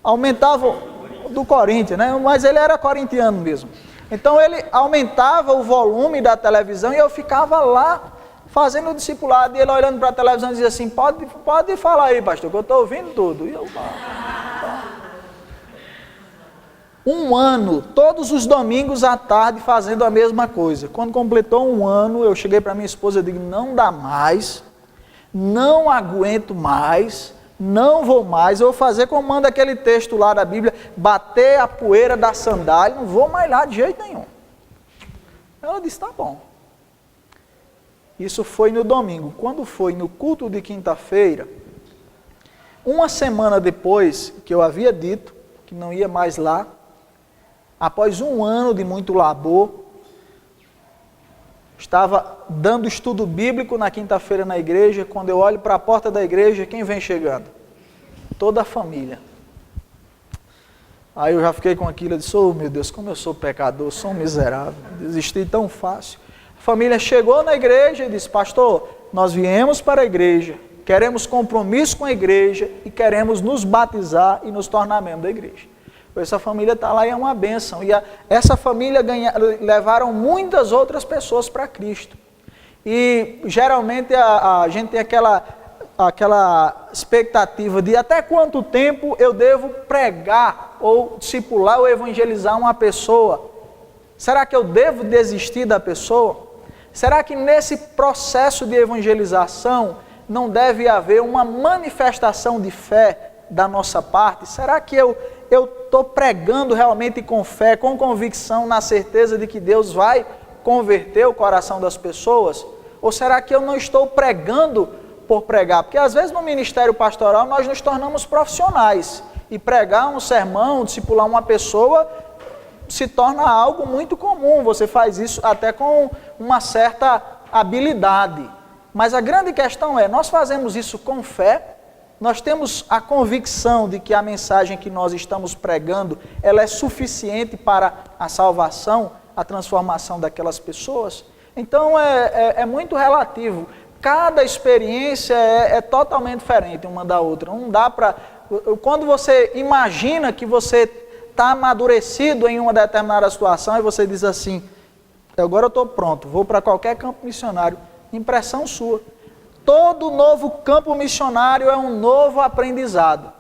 aumentava do Corinthians, né? Mas ele era corintiano mesmo. Então ele aumentava o volume da televisão e eu ficava lá fazendo o discipulado, e ele olhando para a televisão e dizia assim, pode falar aí, pastor, que eu estou ouvindo tudo. E eu, um ano, todos os domingos à tarde fazendo a mesma coisa. Quando completou um ano, eu cheguei para minha esposa e digo, não dá mais, não aguento mais, não vou mais, eu vou fazer como manda aquele texto lá da Bíblia, bater a poeira da sandália, não vou mais lá de jeito nenhum. Ela disse, tá bom. Isso foi no domingo. Quando foi no culto de quinta-feira, uma semana depois que eu havia dito que não ia mais lá, após um ano de muito labor, estava dando estudo bíblico na quinta-feira na igreja, quando eu olho para a porta da igreja, quem vem chegando? Toda a família. Aí eu já fiquei com aquilo, eu disse, oh meu Deus, como eu sou pecador, sou um miserável, desisti tão fácil. A família chegou na igreja e disse, pastor, nós viemos para a igreja, queremos compromisso com a igreja e queremos nos batizar e nos tornar membro da igreja. Essa família está lá e é uma bênção. E essa família levaram muitas outras pessoas para Cristo. E geralmente a gente tem aquela expectativa de até quanto tempo eu devo pregar ou discipular ou evangelizar uma pessoa. Será que eu devo desistir da pessoa? Será que nesse processo de evangelização não deve haver uma manifestação de fé da nossa parte? Será que eu estou pregando realmente com fé, com convicção, na certeza de que Deus vai converter o coração das pessoas? Ou será que eu não estou pregando por pregar? Porque às vezes no ministério pastoral nós nos tornamos profissionais e pregar um sermão, discipular uma pessoa se torna algo muito comum. Você faz isso até com uma certa habilidade. Mas a grande questão é, nós fazemos isso com fé? Nós temos a convicção de que a mensagem que nós estamos pregando, ela é suficiente para a salvação, a transformação daquelas pessoas? Então é muito relativo. Cada experiência é totalmente diferente uma da outra. Não dá para... Quando você imagina que você está amadurecido em uma determinada situação e você diz assim, agora eu estou pronto, vou para qualquer campo missionário, impressão sua. Todo novo campo missionário é um novo aprendizado.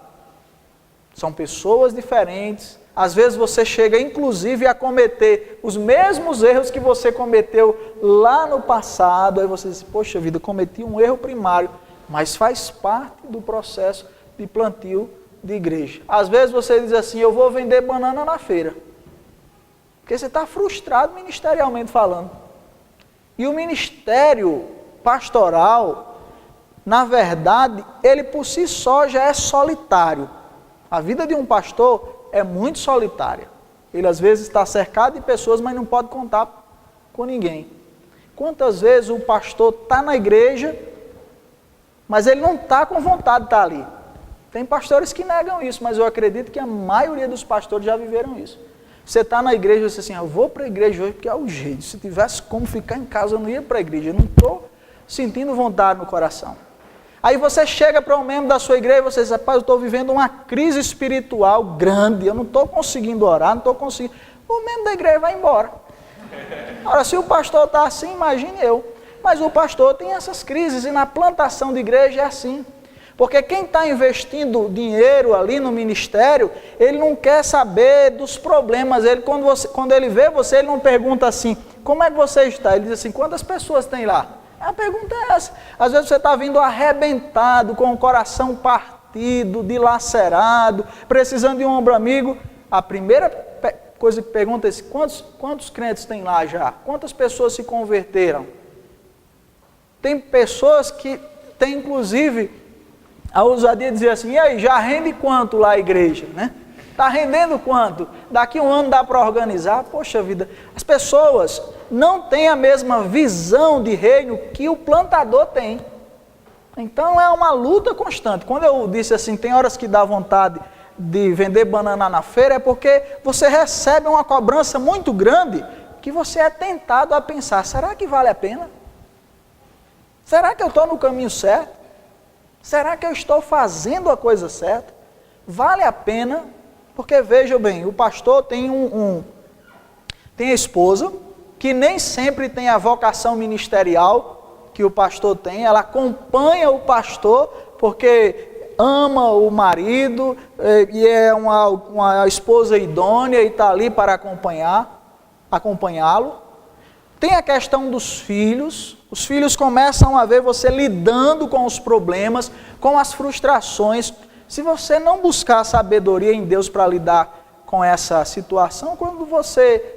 São pessoas diferentes. Às vezes você chega inclusive a cometer os mesmos erros que você cometeu lá no passado. Aí você diz, poxa vida, cometi um erro primário, mas faz parte do processo de plantio de igreja. Às vezes você diz assim, eu vou vender banana na feira. Porque você está frustrado ministerialmente falando. E o ministério pastoral, na verdade, ele por si só já é solitário. A vida de um pastor é muito solitária. Ele às vezes está cercado de pessoas, mas não pode contar com ninguém. Quantas vezes o pastor está na igreja, mas ele não está com vontade de estar ali? Tem pastores que negam isso, mas eu acredito que a maioria dos pastores já viveram isso. Você está na igreja e você diz assim, eu vou para a igreja hoje porque é o jeito. Se tivesse como ficar em casa, eu não ia para a igreja. Eu não estou sentindo vontade no coração. Aí você chega para um membro da sua igreja e você diz, rapaz, eu estou vivendo uma crise espiritual grande, eu não estou conseguindo orar, não estou conseguindo... O membro da igreja vai embora. Ora, se o pastor está assim, imagine eu. Mas o pastor tem essas crises e na plantação de igreja é assim. Porque quem está investindo dinheiro ali no ministério, ele não quer saber dos problemas. Ele, quando ele vê você, ele não pergunta assim, como é que você está? Ele diz assim, quantas pessoas tem lá? A pergunta é essa. Às vezes você está vindo arrebentado, com o coração partido, dilacerado, precisando de um ombro amigo. A primeira coisa que pergunta é, quantos crentes tem lá já? Quantas pessoas se converteram? Tem pessoas que têm, inclusive, a ousadia de dizer assim, e aí, já rende quanto lá a igreja? Né? Está rendendo quanto? Daqui um ano dá para organizar? Poxa vida, as pessoas não têm a mesma visão de reino que o plantador tem. Então é uma luta constante. Quando eu disse assim, tem horas que dá vontade de vender banana na feira, é porque você recebe uma cobrança muito grande que você é tentado a pensar, será que vale a pena? Será que eu estou no caminho certo? Será que eu estou fazendo a coisa certa? Vale a pena? Porque veja bem, o pastor tem tem a esposa, que nem sempre tem a vocação ministerial que o pastor tem, ela acompanha o pastor porque ama o marido e é uma esposa idônea e está ali para acompanhá-lo. Tem a questão dos filhos, os filhos começam a ver você lidando com os problemas, com as frustrações. Se você não buscar sabedoria em Deus para lidar com essa situação, quando você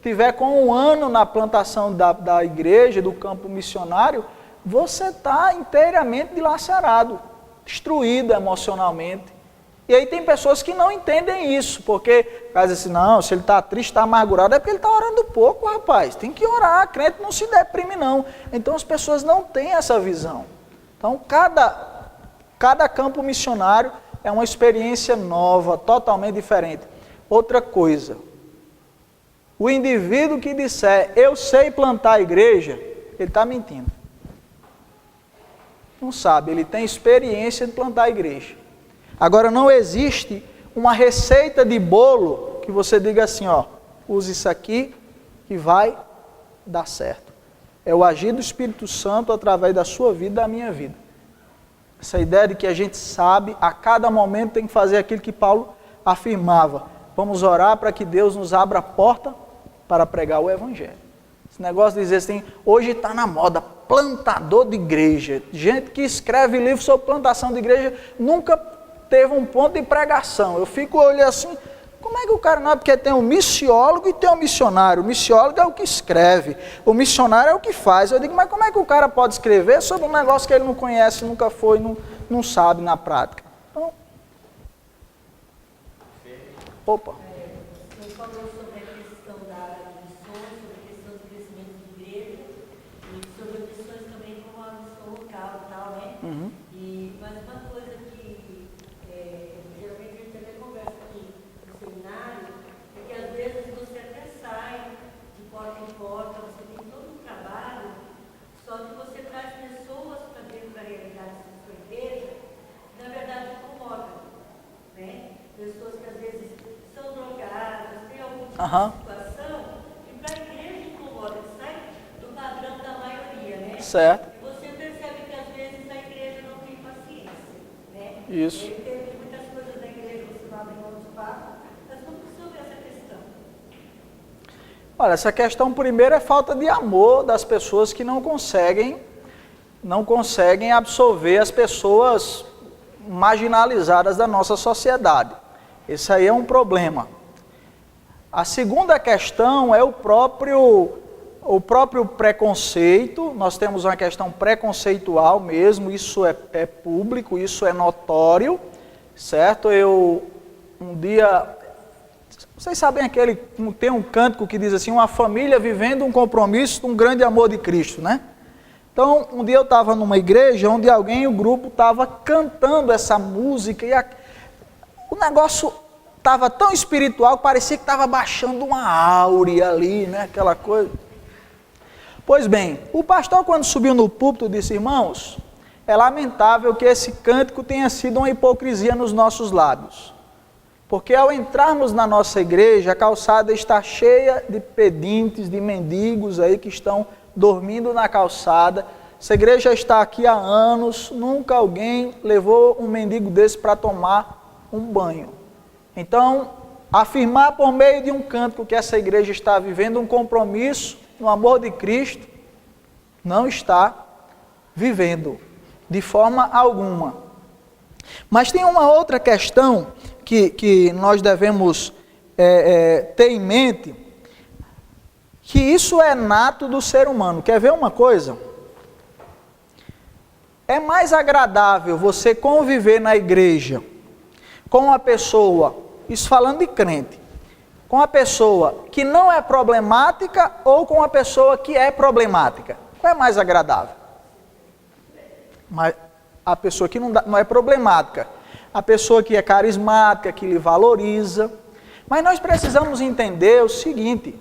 tiver com 1 ano na plantação da igreja, do campo missionário, você está inteiramente dilacerado, destruído emocionalmente. E aí tem pessoas que não entendem isso, porque dizem assim, não, se ele está triste, está amargurado, é porque ele está orando pouco, rapaz. Tem que orar, crente não se deprime não. Então as pessoas não têm essa visão. Então cada campo missionário é uma experiência nova, totalmente diferente. Outra coisa, o indivíduo que disser, eu sei plantar a igreja, ele está mentindo. Não sabe, ele tem experiência de plantar a igreja. Agora, não existe uma receita de bolo que você diga assim, ó, use isso aqui e vai dar certo. É o agir do Espírito Santo através da sua vida e da minha vida. Essa ideia de que a gente sabe, a cada momento tem que fazer aquilo que Paulo afirmava. Vamos orar para que Deus nos abra a porta para pregar o Evangelho. Esse negócio de dizer assim, hoje está na moda, plantador de igreja. Gente que escreve livro sobre plantação de igreja, nunca teve um ponto de pregação. Eu fico olhando assim, como é que o cara não é? Porque tem um missiólogo e tem um missionário. O missiólogo é o que escreve, o missionário é o que faz. Eu digo, mas como é que o cara pode escrever sobre um negócio que ele não conhece, nunca foi, não sabe na prática? Então, opa. Você falou sobre a questão da missões, sobre a questão do crescimento de igreja e sobre as missões também como a missão local e tal, né? Uhum. Mas uma coisa que geralmente a gente até conversa aqui no seminário é que às vezes você até sai de porta em porta, você tem todo um trabalho, só que você traz pessoas para dentro da realidade da sua igreja que na verdade incomodam, né? Pessoas que às vezes são drogadas, tem algum tipo de situação que para a igreja incomoda, que sai do padrão da maioria, né? Certo. E você percebe que às vezes a igreja não tem paciência, né? Isso. E tem muitas coisas da igreja que você não abre mão de papo, mas como resolver essa questão? Olha, essa questão primeiro é falta de amor das pessoas que não conseguem absorver as pessoas marginalizadas da nossa sociedade. Esse aí é um problema. A segunda questão é o próprio preconceito. Nós temos uma questão preconceitual mesmo, isso é público, isso é notório, certo? Um dia, vocês sabem tem um cântico que diz assim, uma família vivendo um compromisso, um grande amor de Cristo, né? Então, um dia eu estava numa igreja onde o grupo estava cantando essa música e o negócio estava tão espiritual que parecia que estava baixando uma áurea ali, né? Aquela coisa. Pois bem, o pastor quando subiu no púlpito disse, irmãos, é lamentável que esse cântico tenha sido uma hipocrisia nos nossos lábios. Porque ao entrarmos na nossa igreja, a calçada está cheia de pedintes, de mendigos aí que estão dormindo na calçada. Essa igreja está aqui há anos, nunca alguém levou um mendigo desse para tomar um banho. Então, afirmar por meio de um cântico que essa igreja está vivendo um compromisso no amor de Cristo, não está vivendo de forma alguma. Mas tem uma outra questão que nós devemos ter em mente, que isso é nato do ser humano. Quer ver uma coisa? É mais agradável você conviver na igreja com uma pessoa isso falando de crente, com a pessoa que não é problemática ou com a pessoa que é problemática? Qual é mais agradável? Mas a pessoa que não é problemática, a pessoa que é carismática, que lhe valoriza. Mas nós precisamos entender o seguinte,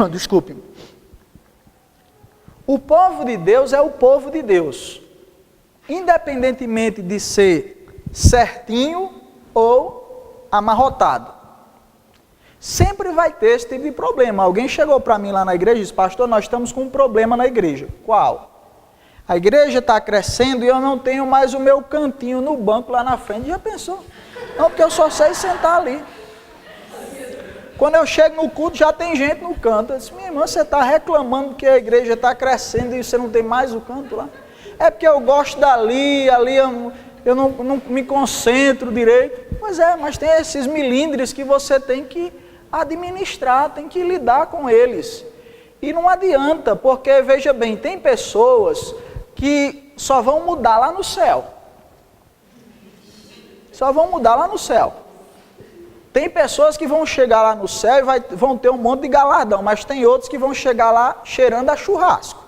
desculpe, o povo de Deus é o povo de Deus, independentemente de ser certinho ou amarrotado. Sempre vai ter esse tipo de problema. Alguém chegou para mim lá na igreja e disse: pastor, nós estamos com um problema na igreja. Qual? A igreja está crescendo e eu não tenho mais o meu cantinho no banco lá na frente. Já pensou? Não, porque eu só sei sentar ali. Quando eu chego no culto, já tem gente no canto. Eu disse: minha irmã, você está reclamando que a igreja está crescendo e você não tem mais o canto lá? É porque eu gosto dali, ali eu não me concentro direito. Pois é, mas tem esses milindres que você tem que administrar, tem que lidar com eles. E não adianta, porque, veja bem, tem pessoas que só vão mudar lá no céu. Só vão mudar lá no céu. Tem pessoas que vão chegar lá no céu e vão ter um monte de galardão, mas tem outros que vão chegar lá cheirando a churrasco.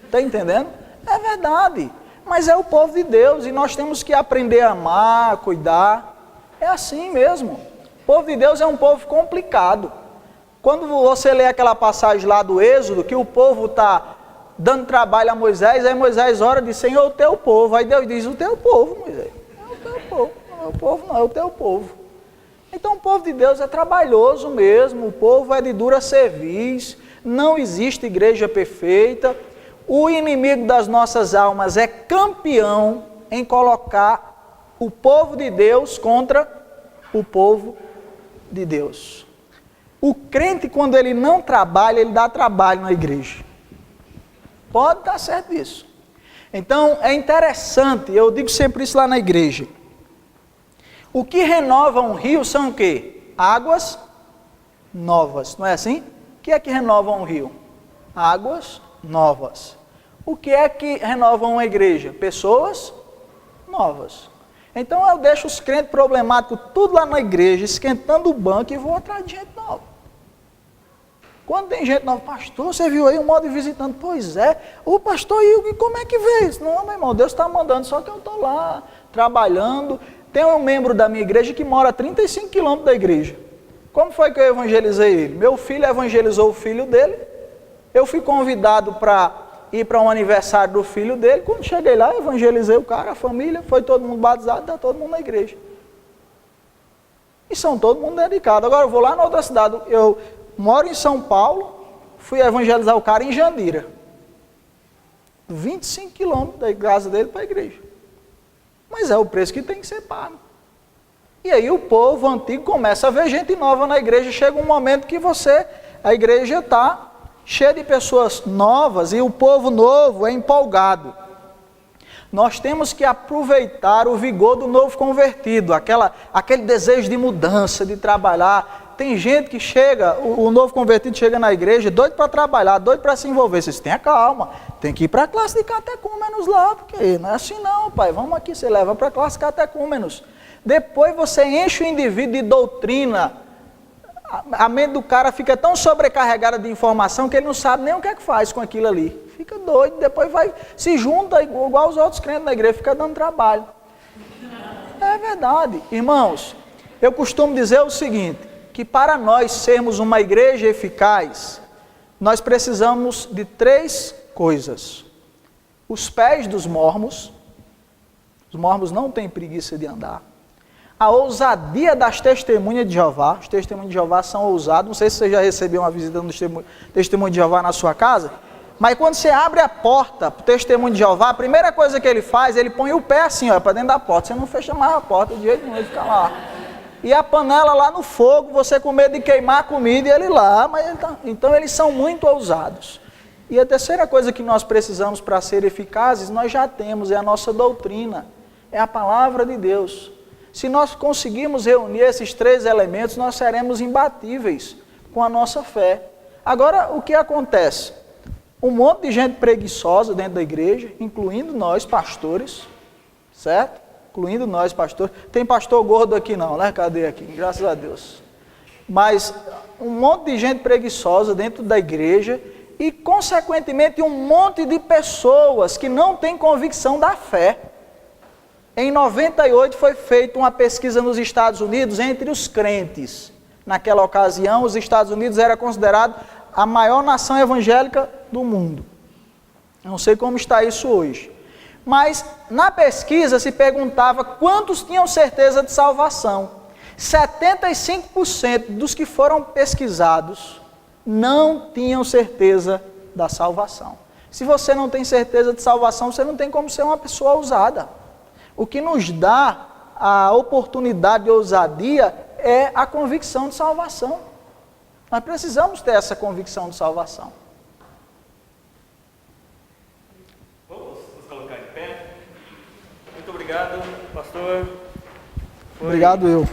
Está entendendo? É verdade. Mas é o povo de Deus e nós temos que aprender a amar, a cuidar. É assim mesmo. O povo de Deus é um povo complicado. Quando você lê aquela passagem lá do Êxodo, que o povo está dando trabalho a Moisés, aí Moisés ora e diz: Senhor, o teu povo. Aí Deus diz: o teu povo, Moisés. É o teu povo. Não é o povo, não, é o teu povo. Então o povo de Deus é trabalhoso mesmo, o povo é de dura cerviz, não existe igreja perfeita. O inimigo das nossas almas é campeão em colocar o povo de Deus contra o povo de Deus. O crente, quando ele não trabalha, ele dá trabalho na igreja. Pode dar certo isso. Então, é interessante, eu digo sempre isso lá na igreja. O que renova um rio são o quê? Águas novas, não é assim? O que é que renova um rio? Águas novas. O que é que renova uma igreja? Pessoas novas. Então eu deixo os crentes problemáticos tudo lá na igreja, esquentando o banco e vou atrás de gente nova. Quando tem gente nova: pastor, você viu aí um modo de visitante? Pois é. O pastor, e como é que veio isso? Não, meu irmão, Deus está mandando, só que eu estou lá, trabalhando. Tem um membro da minha igreja que mora a 35 quilômetros da igreja. Como foi que eu evangelizei ele? Meu filho evangelizou o filho dele. Eu fui convidado para ir para um aniversário do filho dele. Quando cheguei lá, eu evangelizei o cara, a família, foi todo mundo batizado, está todo mundo na igreja. E são todo mundo dedicado. Agora eu vou lá na outra cidade, eu moro em São Paulo, fui evangelizar o cara em Jandira. 25 quilômetros da casa dele para a igreja. Mas é o preço que tem que ser pago. E aí o povo antigo começa a ver gente nova na igreja. Chega um momento que a igreja está cheia de pessoas novas e o povo novo é empolgado. Nós temos que aproveitar o vigor do novo convertido, aquele desejo de mudança, de trabalhar. Tem gente que chega, o novo convertido chega na igreja doido para trabalhar, doido para se envolver. Vocês tenham calma, tem que ir para a classe de catecúmenos lá, porque não é assim não, pai. Vamos aqui, você leva para a classe catecúmenos. Depois você enche o indivíduo de doutrina. A mente do cara fica tão sobrecarregada de informação que ele não sabe nem o que é que faz com aquilo ali. Fica doido, depois se junta igual os outros crentes na igreja, fica dando trabalho. É verdade. Irmãos, eu costumo dizer o seguinte, que para nós sermos uma igreja eficaz, nós precisamos de 3 coisas. Os pés dos mormos. Os mormos não têm preguiça de andar. A ousadia das testemunhas de Jeová. Os testemunhos de Jeová são ousados. Não sei se você já recebeu uma visita no testemunho de Jeová na sua casa, mas quando você abre a porta para o testemunho de Jeová, a primeira coisa que ele faz, ele põe o pé assim, para dentro da porta. Você não fecha mais a porta de jeito nenhum, ele fica lá. E a panela lá no fogo, você com medo de queimar a comida e ele lá. Então eles são muito ousados. E a terceira coisa que nós precisamos para ser eficazes, nós já temos, é a nossa doutrina, é a palavra de Deus. Se nós conseguirmos reunir esses 3 elementos, nós seremos imbatíveis com a nossa fé. Agora, o que acontece? Um monte de gente preguiçosa dentro da igreja, incluindo nós, pastores, certo? incluindo nós, pastor. Tem pastor gordo aqui não, né? Cadê aqui? Graças a Deus. Mas um monte de gente preguiçosa dentro da igreja e, consequentemente, um monte de pessoas que não têm convicção da fé. Em 98 foi feita uma pesquisa nos Estados Unidos entre os crentes. Naquela ocasião, os Estados Unidos era considerado a maior nação evangélica do mundo. Não sei como está isso hoje. Mas na pesquisa se perguntava quantos tinham certeza de salvação. 75% dos que foram pesquisados não tinham certeza da salvação. Se você não tem certeza de salvação, você não tem como ser uma pessoa ousada. O que nos dá a oportunidade de ousadia é a convicção de salvação. Nós precisamos ter essa convicção de salvação. Vamos nos colocar de pé. Muito obrigado, pastor. Obrigado eu.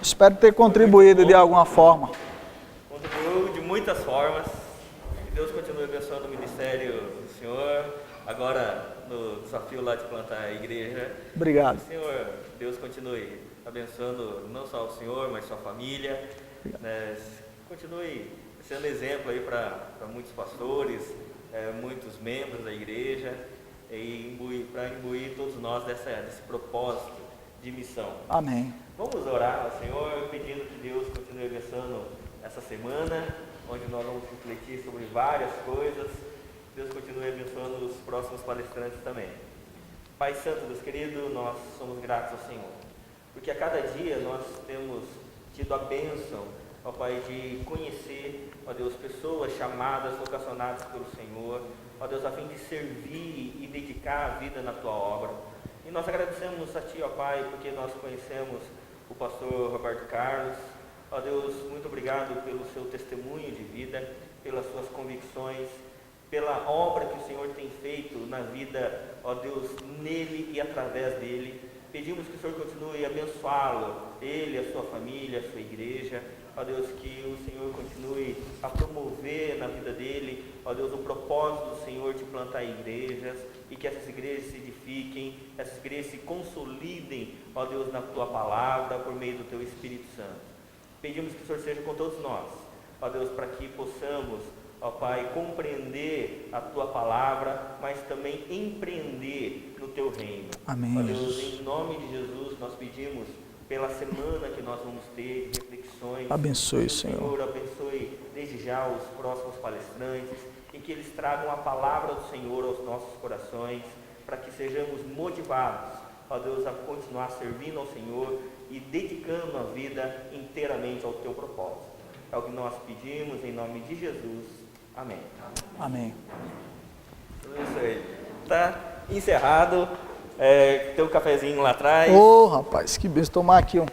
Espero ter contribuído de alguma forma. Contribuiu de muitas formas. Que Deus continue abençoando o ministério do Senhor. Agora, no desafio lá de plantar a igreja. Obrigado. Senhor, Deus continue abençoando não só o Senhor, mas sua família. Né? Continue sendo exemplo aí para muitos pastores, muitos membros da igreja, e para imbuir todos nós desse propósito de missão. Amém. Vamos orar ao Senhor, pedindo que Deus continue abençoando essa semana, onde nós vamos refletir sobre várias coisas. Deus continue abençoando os próximos palestrantes também. Pai Santo, Deus querido, nós somos gratos ao Senhor, porque a cada dia nós temos tido a bênção, ó Pai, de conhecer, ó Deus, pessoas chamadas, vocacionadas pelo Senhor, ó Deus, a fim de servir e dedicar a vida na Tua obra. E nós agradecemos a Ti, ó Pai, porque nós conhecemos o pastor Roberto Carlos. Ó Deus, muito obrigado pelo seu testemunho de vida, pelas suas convicções, pela obra que o Senhor tem feito na vida, ó Deus, nele e através dele. Pedimos que o Senhor continue a abençoá-lo, ele, a sua família, a sua igreja. Ó Deus, que o Senhor continue a promover na vida dele, ó Deus, o propósito do Senhor de plantar igrejas, e que essas igrejas se edifiquem, essas igrejas se consolidem, ó Deus, na Tua palavra, por meio do Teu Espírito Santo. Pedimos que o Senhor seja com todos nós, ó Deus, para que possamos, ó Pai, compreender a Tua palavra, mas também empreender no Teu reino. Amém. Ó Deus, em nome de Jesus, nós pedimos pela semana que nós vamos ter, de reflexões. Abençoe, que o Senhor abençoe desde já os próximos palestrantes, e que eles tragam a palavra do Senhor aos nossos corações, para que sejamos motivados, ó Deus, a continuar servindo ao Senhor e dedicando a vida inteiramente ao Teu propósito. É o que nós pedimos em nome de Jesus. Amém. Amém. Isso aí. Tá encerrado. Tem um cafezinho lá atrás. Ô, rapaz, que beijo. Tomar aqui um.